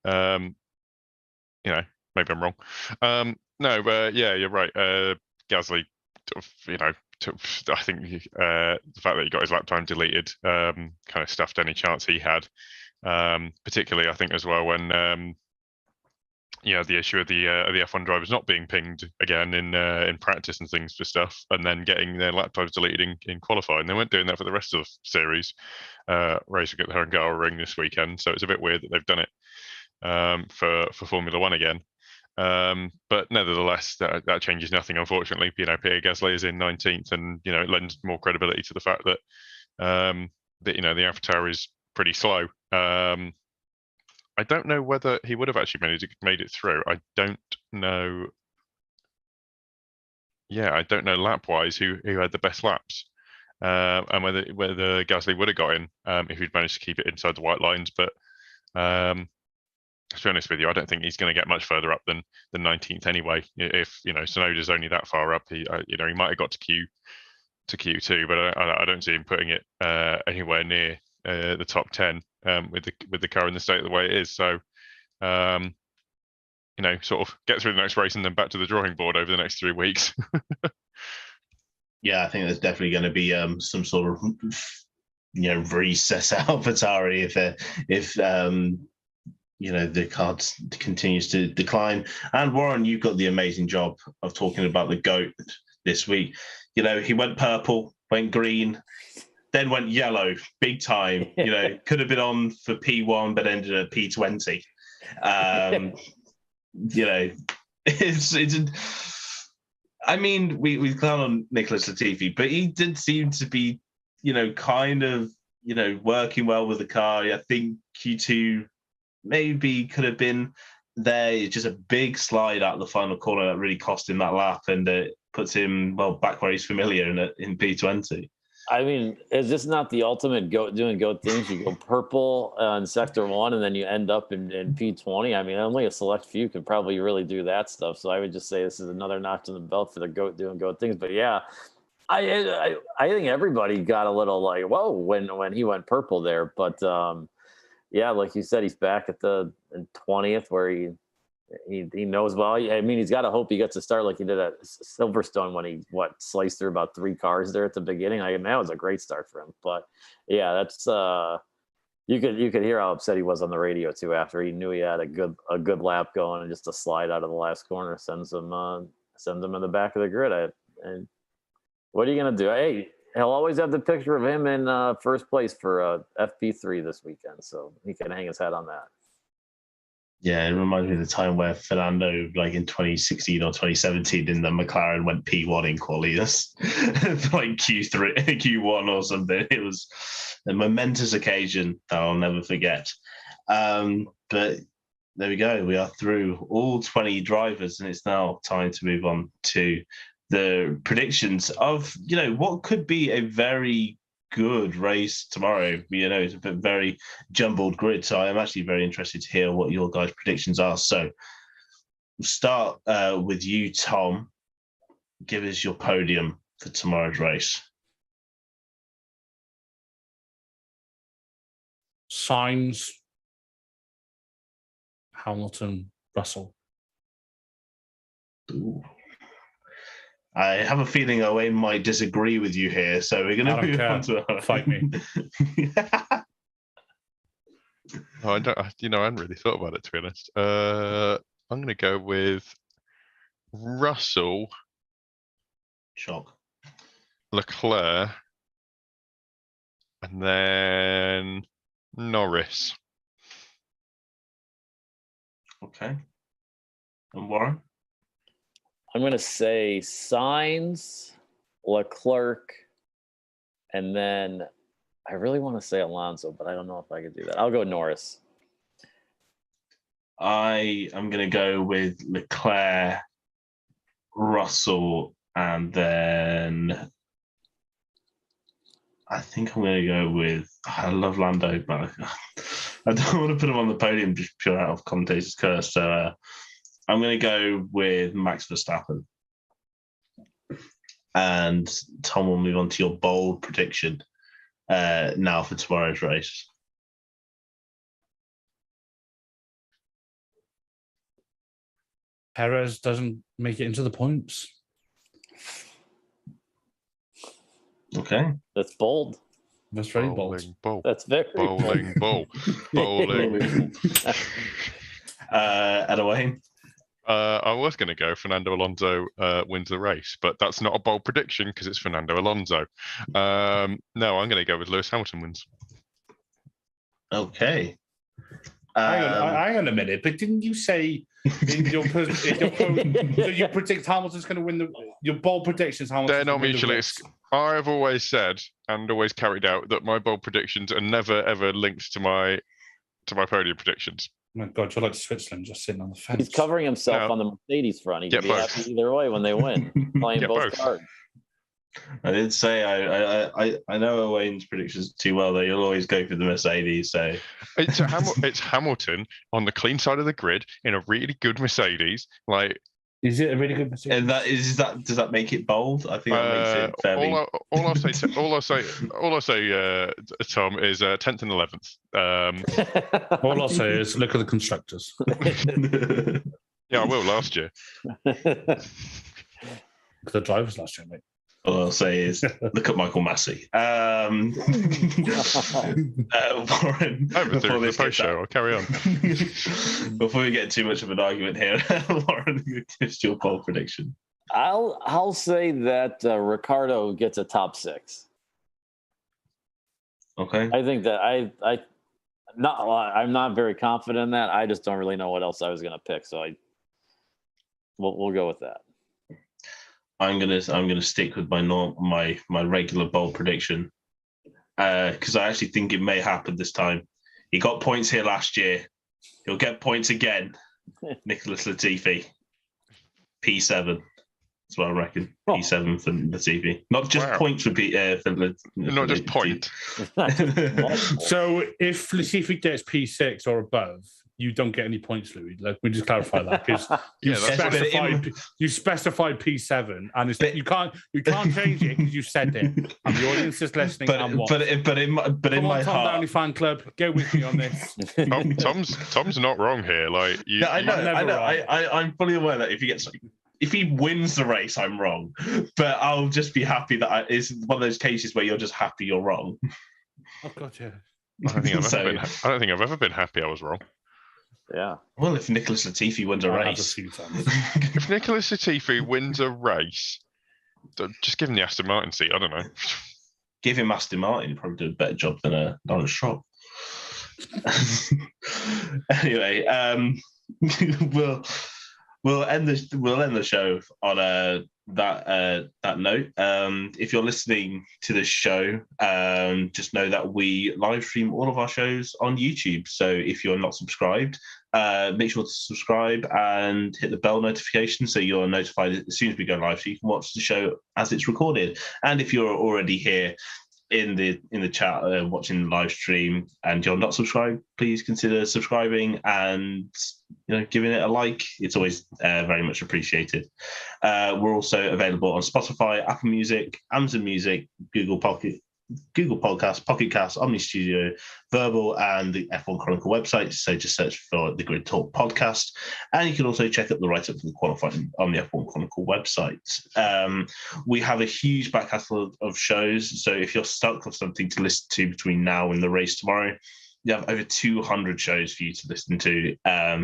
[SPEAKER 4] maybe I'm wrong. No, but yeah, you're right. Gasly, I think the fact that he got his lap time deleted kind of stuffed any chance he had. Particularly, I think as well when the issue of the F1 drivers not being pinged again in practice and things for stuff, and then getting their lap times deleted in qualifying. They weren't doing that for the rest of the series. Racing at the Hungaroring this weekend, so it's a bit weird that they've done it for Formula One again. But nevertheless, that changes nothing. Unfortunately, Pierre Gasly is in 19th, and it lends more credibility to the fact that the AlphaTauri is pretty slow. I don't know whether he would have actually made it through. I don't know. Yeah, I don't know lap wise who had the best laps, and whether Gasly would have got in if he'd managed to keep it inside the white lines. But to be honest with you, I don't think he's going to get much further up than 19th anyway. If Tsunoda's only that far up, he might have got to Q2, but I don't see him putting it anywhere near the top 10 with the car in the state of the way it is. So, sort of get through the next race and then back to the drawing board over the next 3 weeks.
[SPEAKER 1] Yeah, I think there's definitely going to be some sort of recess at AlphaTauri if the car continues to decline. And Warren, you've got the amazing job of talking about the GOAT this week. He went purple, went green, then went yellow, big time. Could have been on for P1, but ended at P20. I mean, we clown on Nicholas Latifi, but he did seem to be, kind of, working well with the car. I think Q2 maybe could have been there. It's just a big slide out the final corner that really cost him that lap, and it puts him back where he's familiar in P20.
[SPEAKER 3] I mean, is this not the ultimate doing GOAT things? You go purple in sector 1, and then you end up in P20. I mean, only a select few could probably really do that stuff. So I would just say this is another notch in the belt for the GOAT doing GOAT things. But yeah, I think everybody got a little like, whoa, when he went purple there. But yeah, like you said, he's back at the 20th where he knows well. I mean, he's got to hope he gets a start like he did at Silverstone when he sliced through about 3 cars there at the beginning. I mean, that was a great start for him. But yeah, that's you could hear how upset he was on the radio too after he knew he had a good lap going, and just a slide out of the last corner sends him in the back of the grid. And what are you gonna do? Hey, he'll always have the picture of him in first place for FP3 this weekend, so he can hang his hat on that.
[SPEAKER 1] Yeah, it reminds me of the time where Fernando, like in 2016 or 2017, in the McLaren went P1 in quali. That's like Q1 or something. It was a momentous occasion that I'll never forget. But there we go. We are through all 20 drivers, and it's now time to move on to the predictions of, what could be a very good race tomorrow. It's a very jumbled grid, so I am actually very interested to hear what your guys' predictions are. So we'll start with you, Tom. Give us your podium for tomorrow's race.
[SPEAKER 2] Sainz, Hamilton, Russell.
[SPEAKER 1] Ooh. I have a feeling Owain might disagree with you here, so we're going to move on to
[SPEAKER 2] fight me.
[SPEAKER 4] I hadn't really thought about it, to be honest. I'm going to go with Russell,
[SPEAKER 1] Shock,
[SPEAKER 4] Leclerc, and then Norris.
[SPEAKER 1] Okay. And Warren?
[SPEAKER 3] I'm going to say Sainz, Leclerc, and then I really want to say Alonso, but I don't know if I could do that. I'll go Norris.
[SPEAKER 1] I am going to go with Leclerc, Russell, and then I think I'm going to go with, I love Lando, but I don't want to put him on the podium just pure out of commentator's curse. So I'm going to go with Max Verstappen. And Tom will move on to your bold prediction now for tomorrow's race.
[SPEAKER 2] Perez doesn't make it into the points.
[SPEAKER 1] Okay.
[SPEAKER 3] That's bold.
[SPEAKER 2] That's very bold.
[SPEAKER 4] Ball.
[SPEAKER 3] That's very
[SPEAKER 4] Bowling ball. Bowling.
[SPEAKER 1] And Owain?
[SPEAKER 4] I was going to go Fernando Alonso wins the race, but that's not a bold prediction because it's Fernando Alonso. No, I'm going to go with Lewis Hamilton wins.
[SPEAKER 1] Okay.
[SPEAKER 2] Hang on a minute, but didn't you say in your that you predict Hamilton's going to win your bold predictions?
[SPEAKER 4] They're not mutually. I've always said and always carried out that my bold predictions are never ever linked to my podium predictions.
[SPEAKER 2] Oh my God, you're like Switzerland, just sitting on the fence.
[SPEAKER 3] He's covering himself on the Mercedes front. He can be happy either way when they win, playing both cards.
[SPEAKER 1] I did say I know Owain's predictions too well. That you'll always go for the Mercedes. So
[SPEAKER 4] it's Hamilton on the clean side of the grid in a really good Mercedes. Like,
[SPEAKER 2] is it a really good Mercedes?
[SPEAKER 1] And does that make it bold? I think that makes it fairly. All I'll say, Tom, is 10th and 11th.
[SPEAKER 2] All I'll say is look at the constructors.
[SPEAKER 4] Yeah, I will last year.
[SPEAKER 2] The drivers last year, mate.
[SPEAKER 1] All I'll say is look at Michael Massey. Warren,
[SPEAKER 4] before the post show, I'll carry on.
[SPEAKER 1] Before we get too much of an argument here, Warren, just your poll prediction.
[SPEAKER 3] I'll say that Ricciardo gets a top 6.
[SPEAKER 1] Okay.
[SPEAKER 3] I think that I'm not very confident in that. I just don't really know what else I was going to pick, so we'll go with that.
[SPEAKER 1] I'm gonna stick with my regular bold prediction because I actually think it may happen this time. He got points here last year. He'll get points again. Nicholas Latifi, P7. That's what I reckon. P7 for Latifi. Not just points for
[SPEAKER 4] not just point.
[SPEAKER 2] So if Latifi gets P6 or above, you don't get any points, Louis. Like, we just clarify that because you specified P7, and it's, you can't change it because you said it, and the audience is listening.
[SPEAKER 1] But in my
[SPEAKER 2] Tom
[SPEAKER 1] heart,
[SPEAKER 2] Downey fan club, go with me on this.
[SPEAKER 4] Tom's not wrong here. Like,
[SPEAKER 1] I know. I'm fully aware that if he wins the race, I'm wrong. But I'll just be happy that it's one of those cases where you're just happy you're wrong.
[SPEAKER 2] Oh God, yeah.
[SPEAKER 4] I don't think I've ever been happy I was wrong.
[SPEAKER 3] Yeah.
[SPEAKER 1] Well, if Nicholas Latifi wins a race.
[SPEAKER 4] If Nicholas Latifi wins a race, just give him the Aston Martin seat. I don't know.
[SPEAKER 1] Give him Aston Martin. He'd probably do a better job than Warren Schorr. Anyway, we'll end the show on that note. If you're listening to this show, just know that we live stream all of our shows on YouTube. So if you're not subscribed, make sure to subscribe and hit the bell notification so you're notified as soon as we go live, so you can watch the show as it's recorded. And if you're already here in the chat watching the live stream and you're not subscribed, please consider subscribing and giving it a like. It's always very much appreciated. We're also available on Spotify, Apple Music, Amazon Music, Google Podcasts, Pocket Casts, Omni Studio, Verbal, and the F1 Chronicle website. So just search for the Grid Talk podcast. And you can also check out the write-up for the qualifying on the F1 Chronicle website. We have a huge back catalogue of shows. So if you're stuck with something to listen to between now and the race tomorrow, you have over 200 shows for you to listen to,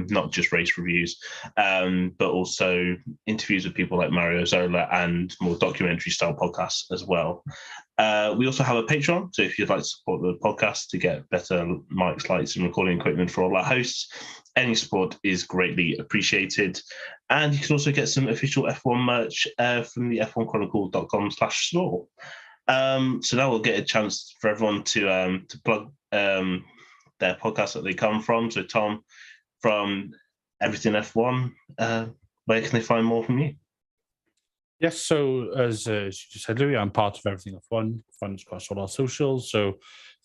[SPEAKER 1] not just race reviews, but also interviews with people like Mario Zola and more documentary-style podcasts as well. We also have a Patreon, so if you'd like to support the podcast to get better mics, lights, and recording equipment for all our hosts, any support is greatly appreciated. And you can also get some official F1 merch from the f1chronicle.com/store. So now we'll get a chance for everyone to plug their podcast that they come from. So Tom, from Everything F1, where can they find more from you?
[SPEAKER 2] Yes, so as you just said, Louis, I'm part of Everything F1. Find us across all our socials. So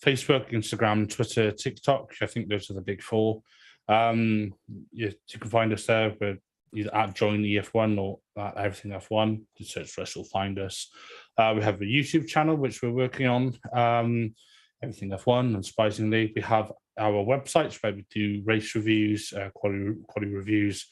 [SPEAKER 2] Facebook, Instagram, Twitter, TikTok. I think those are the big four. You can find us there. We're either at Join the F1 or at Everything F1. Just search for us, you'll find us. We have a YouTube channel, which we're working on. Everything F1, unsurprisingly. We have our websites where we do race reviews, quality reviews.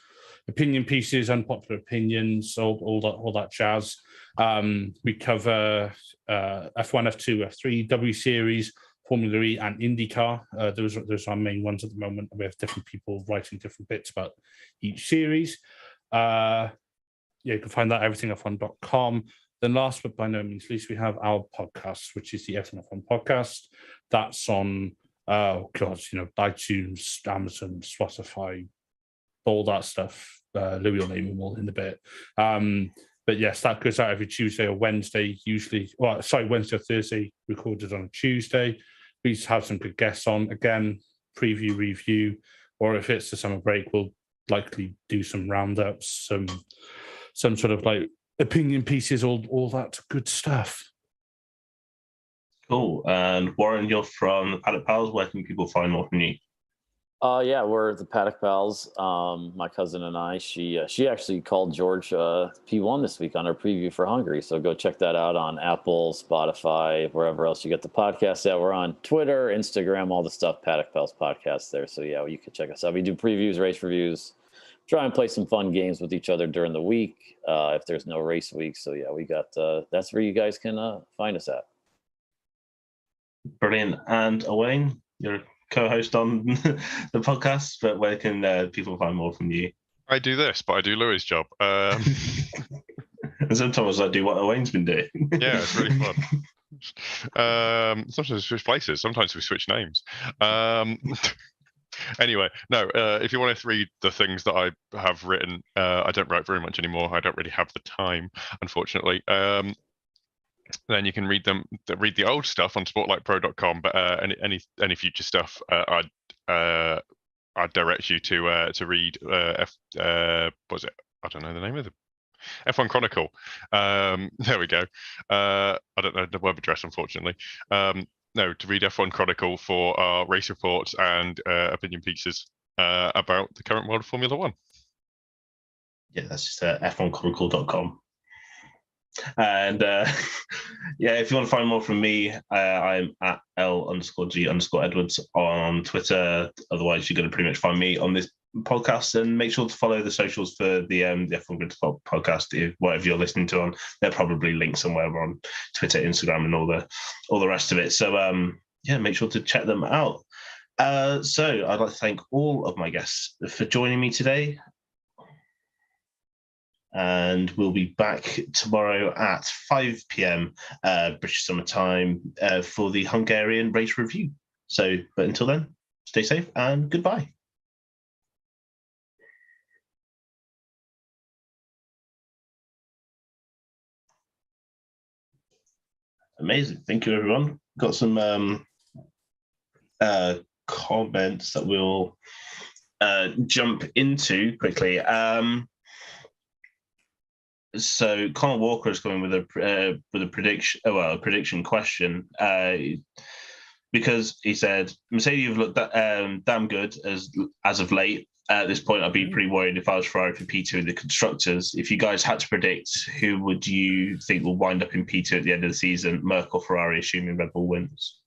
[SPEAKER 2] opinion pieces, unpopular opinions, all that jazz. We cover F1, F2, F3, W Series, Formula E, and IndyCar. Those are our main ones at the moment. We have different people writing different bits about each series. You can find that everything F1.com. Then last but by no means least, we have our podcast, which is the Everything F1 podcast. That's on, iTunes, Amazon, Spotify, all that stuff. Louis will name them all in a bit. But yes, that goes out every Tuesday or Wednesday, usually. Wednesday or Thursday, recorded on a Tuesday. We have some good guests on. Again, preview, review, or if it's the summer break, we'll likely do some roundups, some sort of like opinion pieces, all that good stuff.
[SPEAKER 1] Cool. And Warren, you're from the Paddock Pals. Where can people find more from you?
[SPEAKER 3] We're the Paddock Pals. My cousin and I. She actually called George P1 this week on our preview for Hungary. So go check that out on Apple, Spotify, wherever else you get the podcast at. We're on Twitter, Instagram, all the stuff. Paddock Pals podcast there. So yeah, you can check us out. We do previews, race reviews. Try and play some fun games with each other during the week if there's no race week. So yeah, we got that's where you guys can find us at.
[SPEAKER 1] Brilliant. And Owain, you're a co-host on the podcast, but where can people find more from you?
[SPEAKER 4] I do this, but I do Louis' job.
[SPEAKER 1] And sometimes I do what Owain's been doing.
[SPEAKER 4] Yeah, it's really fun. Sometimes we switch places. Sometimes we switch names. Anyway, no, if you want to read the things that I have written, I don't write very much anymore. I don't really have the time, unfortunately. Then you can read the old stuff on sportlightpro.com, but any future stuff, I'd direct you to read was it? I don't know the name of the F1 Chronicle. There we go. I don't know the web address, unfortunately. No, to read F1 Chronicle for our race reports and opinion pieces about the current world of Formula One.
[SPEAKER 1] Yeah, that's just f1chronicle.com. And if you want to find more from me, I'm at L_G_Edwards on Twitter. Otherwise, you're going to pretty much find me on this podcast. And make sure to follow the socials for the F1 Grid podcast. Whatever you're listening to on, they're probably linked somewhere on Twitter, Instagram, and all the rest of it. So make sure to check them out. So I'd like to thank all of my guests for joining me today. And we'll be back tomorrow at 5 p.m. British Summer Time for the Hungarian race review. So, but until then, stay safe and goodbye. Amazing. Thank you, everyone. Got some comments that we'll jump into quickly. So Conor Walker is coming with a prediction question, because he said Mercedes have looked damn good as of late. At this point, I'd be pretty worried if I was Ferrari for P2 in the constructors. If you guys had to predict, who would you think will wind up in P2 at the end of the season, Merc or Ferrari, assuming Red Bull wins?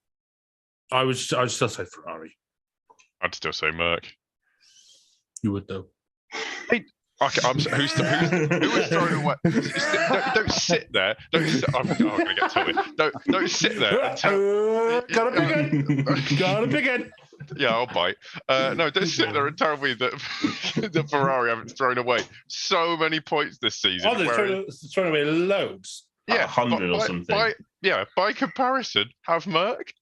[SPEAKER 2] I would still say Ferrari.
[SPEAKER 4] I'd still say Merc.
[SPEAKER 2] You would though.
[SPEAKER 4] Hey. Okay, who was thrown away? Don't sit there. I'm going to get tilted. Don't sit there and tell.
[SPEAKER 2] Gotta begin.
[SPEAKER 4] Yeah, I'll bite. No, don't sit there and tell me that the Ferrari haven't thrown away so many points this season.
[SPEAKER 2] Oh, they're thrown away loads.
[SPEAKER 1] Yeah, 100 or something.
[SPEAKER 4] By comparison, have Merc?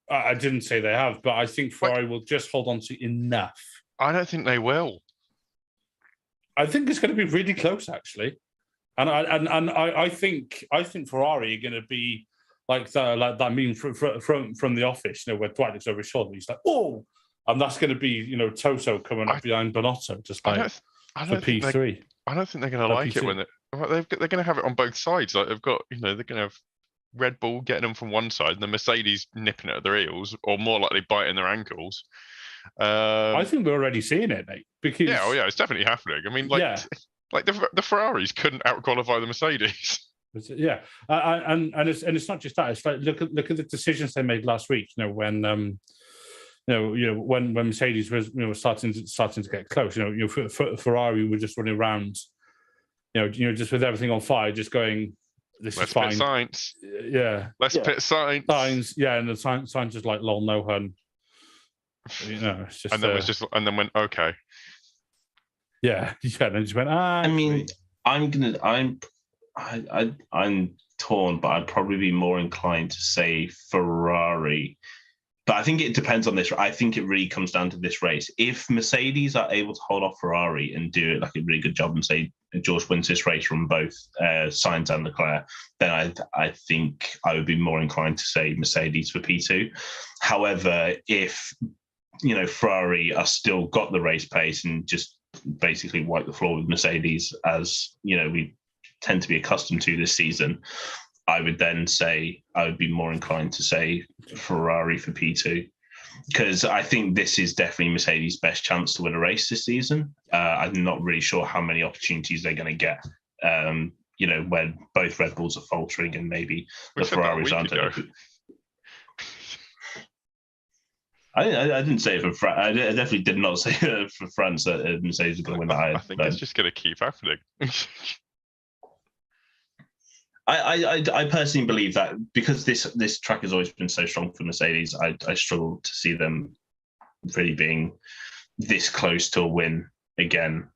[SPEAKER 2] I didn't say they have, but I think Ferrari will just hold on to enough.
[SPEAKER 4] I don't think they will.
[SPEAKER 2] I think it's going to be really close, actually, and I think Ferrari are going to be like that meme from The Office, where Dwight looks over his shoulder, he's like, oh, and that's going to be Toto coming up behind Bonotto, just like for P3.
[SPEAKER 4] I don't think they're going to like P2. It when they're going to have it on both sides. Like they've got, they're going to have Red Bull getting them from one side, and the Mercedes nipping it at their heels, or more likely biting their ankles.
[SPEAKER 2] I think we're already seeing it, mate. Because
[SPEAKER 4] it's definitely happening. I mean, like the Ferraris couldn't outqualify the Mercedes.
[SPEAKER 2] Yeah, and it's not just that. It's like look at the decisions they made last week. When when Mercedes was starting to get close, Ferrari were just running around, just with everything on fire, just going, this is fine.
[SPEAKER 4] Pit science.
[SPEAKER 2] Yeah.
[SPEAKER 4] Pit science.
[SPEAKER 2] Signs, and the signs just like lol, no hun. It's just.
[SPEAKER 4] And then went okay.
[SPEAKER 2] Yeah, and then just went.
[SPEAKER 1] I mean, I'm torn, but I'd probably be more inclined to say Ferrari. But I think it depends on this. I think it really comes down to this race. If Mercedes are able to hold off Ferrari and do it like a really good job and say George wins this race from both Sainz and Leclerc, then I think I would be more inclined to say Mercedes for P2. However, if Ferrari are still got the race pace and just basically wipe the floor with Mercedes, as we tend to be accustomed to this season, I would then say I would be more inclined to say Ferrari for P2, because I think this is definitely Mercedes' best chance to win a race this season. I'm not really sure how many opportunities they're going to get, when both Red Bulls are faltering and maybe the Ferraris aren't. I didn't say it for France. I definitely did not say for France that Mercedes are going to win that.
[SPEAKER 4] I think it's just going to keep happening.
[SPEAKER 1] I personally believe that because this track has always been so strong for Mercedes, I struggle to see them really being this close to a win again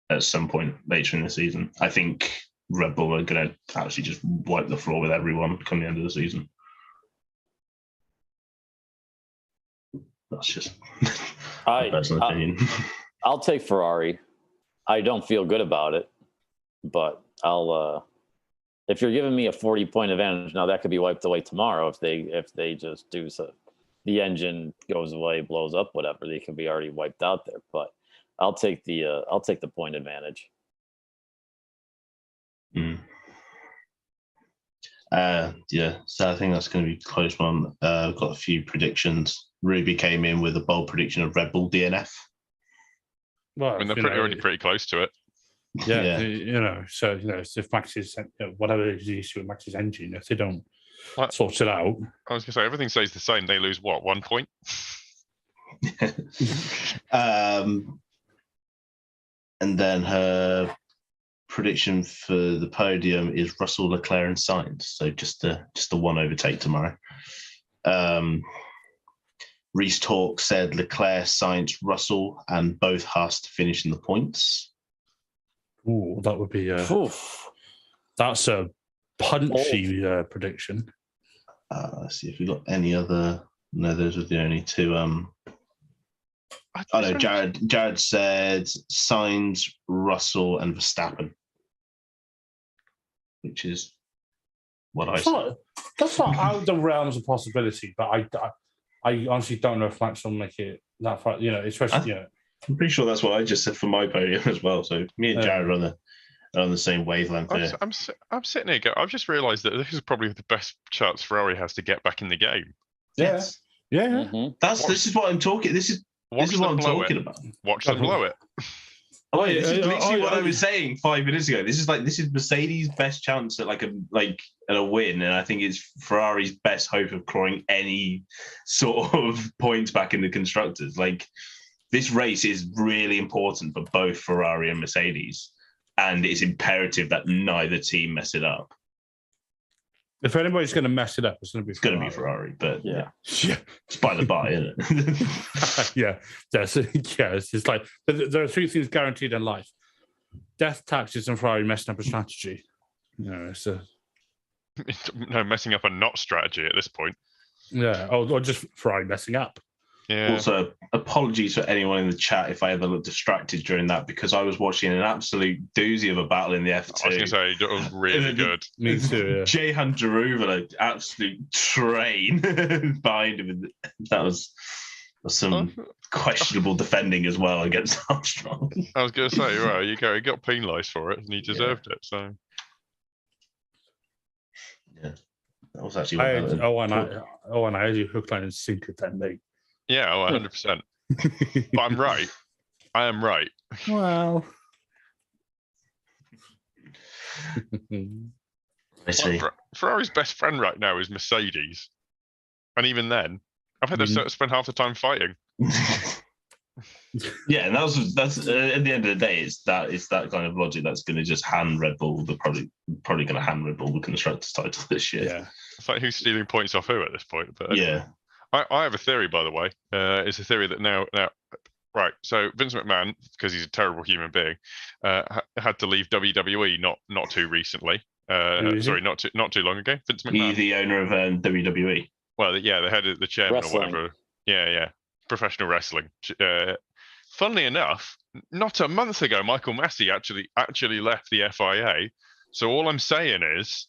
[SPEAKER 1] at some point later in the season. I think Red Bull are going to actually just wipe the floor with everyone come the end of the season. That's just my personal opinion.
[SPEAKER 3] I'll take Ferrari. I don't feel good about it, but I'll. If you're giving me a 40-point advantage, now that could be wiped away tomorrow if they just do so. The engine goes away, blows up, whatever. They could be already wiped out there. But I'll take the point advantage.
[SPEAKER 1] So I think that's going to be a close one. I've got a few predictions. Ruby came in with a bold prediction of Red Bull DNF.
[SPEAKER 2] Well,
[SPEAKER 4] they're already pretty close to it.
[SPEAKER 2] Yeah. So if Max's whatever is the issue with Max's engine, if they don't sort it out,
[SPEAKER 4] I was going to say everything stays the same. They lose 1 point.
[SPEAKER 1] And then her prediction for the podium is Russell, Leclerc, and Sainz. So just the one overtake tomorrow. Reese Talk said Leclerc, Sainz, Russell, and both Haas to finish in the points.
[SPEAKER 2] Ooh, that would be that's a punchy prediction.
[SPEAKER 1] Let's see if we got any other. No, those were the only two. Jared said Sainz, Russell, and Verstappen, which is what I said.
[SPEAKER 2] That's not out of the realms of possibility, but I honestly don't know if Max will make it that far. Especially
[SPEAKER 1] I'm pretty sure that's what I just said for my podium as well. So me and Jared are on the same wavelength here.
[SPEAKER 4] I'm sitting here. I've just realised that this is probably the best chance Ferrari has to get back in the game.
[SPEAKER 1] Yes.
[SPEAKER 2] Yeah.
[SPEAKER 3] Mm-hmm.
[SPEAKER 1] This is what I'm talking. This is what I'm talking about.
[SPEAKER 4] Watch them blow it.
[SPEAKER 1] Oh, this is literally what I was saying 5 minutes ago. This is Mercedes' best chance at at a win, and I think it's Ferrari's best hope of clawing any sort of points back in the constructors. This race is really important for both Ferrari and Mercedes, and it's imperative that neither team mess it up.
[SPEAKER 2] If anybody's going to mess it up, it's going to be
[SPEAKER 1] Ferrari. But
[SPEAKER 3] yeah,
[SPEAKER 1] it's by the by, isn't it?
[SPEAKER 2] Yeah. It's like there are 3 things guaranteed in life: death, taxes, and Ferrari messing up a strategy. It's
[SPEAKER 4] messing up a not strategy at this point.
[SPEAKER 2] Yeah, or just Ferrari messing up.
[SPEAKER 4] Yeah.
[SPEAKER 1] Also, apologies for anyone in the chat if I ever looked distracted during that, because I was watching an absolute doozy of a battle in the F2.
[SPEAKER 4] I was going to say, it was really good.
[SPEAKER 2] Me too, yeah.
[SPEAKER 1] Jehan Daruva, an absolute train behind him. That was some questionable defending as well against Armstrong.
[SPEAKER 4] I was going to say, well, he got penalised for it, and he deserved it. So,
[SPEAKER 1] yeah, that was actually.
[SPEAKER 2] I had you hook, line, and sinker then, mate.
[SPEAKER 4] Yeah, 100%. But I'm right. I am right.
[SPEAKER 2] Well,
[SPEAKER 1] I see.
[SPEAKER 4] Ferrari's best friend right now is Mercedes, and even then, I've had to spend half the time fighting.
[SPEAKER 1] Yeah, and that's at the end of the day, it's that kind of logic that's going to just hand Red Bull. They're probably going to hand Red Bull the constructors title this year.
[SPEAKER 2] Yeah,
[SPEAKER 4] it's like who's stealing points off who at this point. But anyway.
[SPEAKER 1] Yeah,
[SPEAKER 4] I have a theory, by the way. It's a theory that now. Right, so Vince McMahon, because he's a terrible human being, had to leave WWE not too recently. Sorry, not too long ago. Vince McMahon,
[SPEAKER 1] he's the owner of WWE.
[SPEAKER 4] Well, yeah, the head of the chairman
[SPEAKER 3] Wrestling.
[SPEAKER 4] or whatever. Yeah, professional wrestling. Funnily enough, not a month ago, Michael Massey actually left the FIA. So all I'm saying is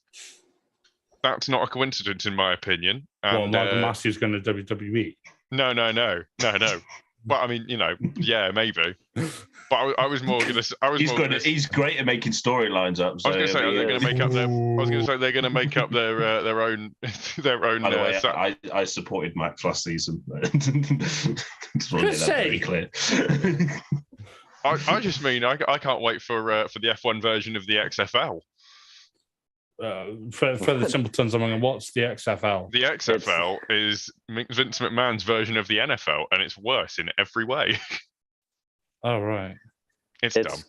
[SPEAKER 4] that's not a coincidence, in my opinion. And,
[SPEAKER 2] Michael Massey's going to WWE.
[SPEAKER 4] No. But I mean, yeah, maybe. But I was more going to.
[SPEAKER 1] He's great at making storylines up. So
[SPEAKER 4] I was going to say they're going to make up their. I was going to say they're going to make up their own.
[SPEAKER 1] By the way, I supported Max last season. Just want to make that very clear.
[SPEAKER 4] I just mean I can't wait for the F1 version of the XFL.
[SPEAKER 2] For the simpletons among them, what's the XFL?
[SPEAKER 4] The XFL is Vince McMahon's version of the NFL, and it's worse in every way.
[SPEAKER 2] Oh, right.
[SPEAKER 4] It's dumb.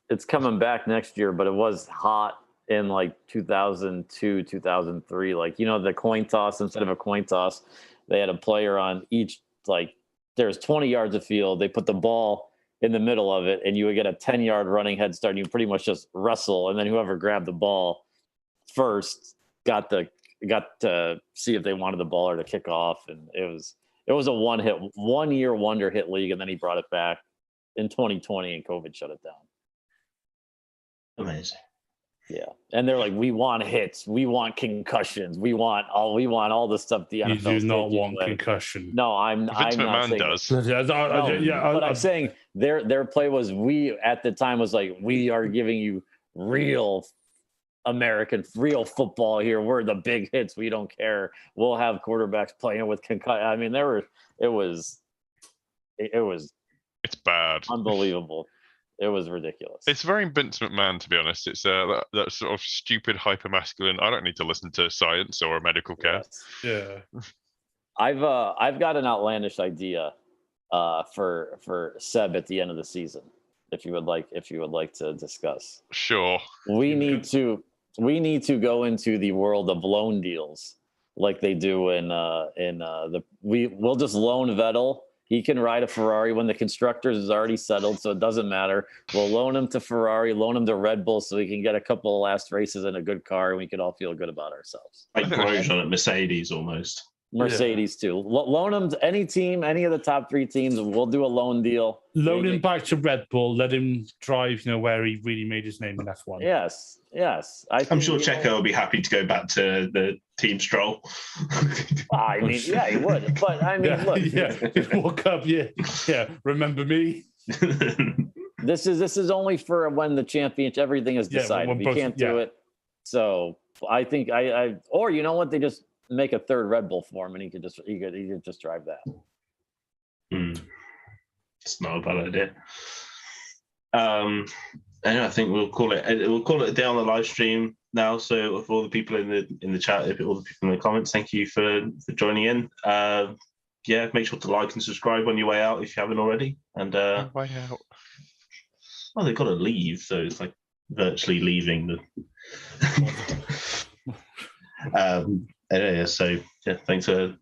[SPEAKER 3] It's coming back next year, but it was hot in like 2002, 2003. Like, the coin toss, instead of a coin toss, they had a player on each, like, there's 20 yards of field. They put the ball in the middle of it, and you would get a 10-yard running head start, and you pretty much just wrestle, and then whoever grabbed the ball first got to see if they wanted the ball or to kick off. And it was a 1 year wonder hit league, and then he brought it back in 2020 and COVID shut it down.
[SPEAKER 1] Amazing.
[SPEAKER 3] Yeah. And they're like, we want hits, we want concussions, we want all the stuff the NFL.
[SPEAKER 2] You do not want concussion.
[SPEAKER 3] No, I'm not saying
[SPEAKER 4] does.
[SPEAKER 3] But I'm saying their play was, at the time was like, we are giving you real real football here. We're the big hits. We don't care. We'll have quarterbacks playing with concussion. I mean, it was
[SPEAKER 4] It's bad.
[SPEAKER 3] Unbelievable. It was ridiculous.
[SPEAKER 4] It's very Vince McMahon, to be honest. It's that sort of stupid, hyper masculine. I don't need to listen to science or medical care.
[SPEAKER 2] Yeah.
[SPEAKER 3] I've got an outlandish idea for Seb at the end of the season. If you would like to discuss.
[SPEAKER 4] Sure.
[SPEAKER 3] We need to go into the world of loan deals like they do we'll just loan Vettel. He can ride a Ferrari when the constructors is already settled, so it doesn't matter. We'll loan him to Ferrari, loan him to Red Bull, so he can get a couple of last races in a good car, and we can all feel good about ourselves.
[SPEAKER 1] Like Grosjean at Mercedes, almost.
[SPEAKER 3] Mercedes too. Loan him to any team, any of the top three teams. We'll do a loan deal.
[SPEAKER 2] Loan him back to Red Bull. Let him drive, where he really made his name in F1.
[SPEAKER 3] Yes.
[SPEAKER 1] I'm sure Checo will be happy to go back to the Team Stroll.
[SPEAKER 3] I mean, yeah, he would. But I mean, look.
[SPEAKER 2] Yeah, walk up. Yeah. Remember me?
[SPEAKER 3] This is only for when the championship, everything is decided. You can't do it. So I think or you know what? They just make a third Red Bull for him, and he could just drive that.
[SPEAKER 1] It's not a bad idea. Anyway, I think we'll call it a day on the live stream now. So for all the people in the chat, all the people in the comments, thank you for joining in. Make sure to like and subscribe on your way out if you haven't already. And
[SPEAKER 4] way out.
[SPEAKER 1] Well, they've got to leave, so it's like virtually leaving the. So thanks for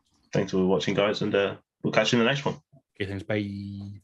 [SPEAKER 1] watching, guys, and we'll catch you in the next one.
[SPEAKER 2] Okay, thanks. Bye.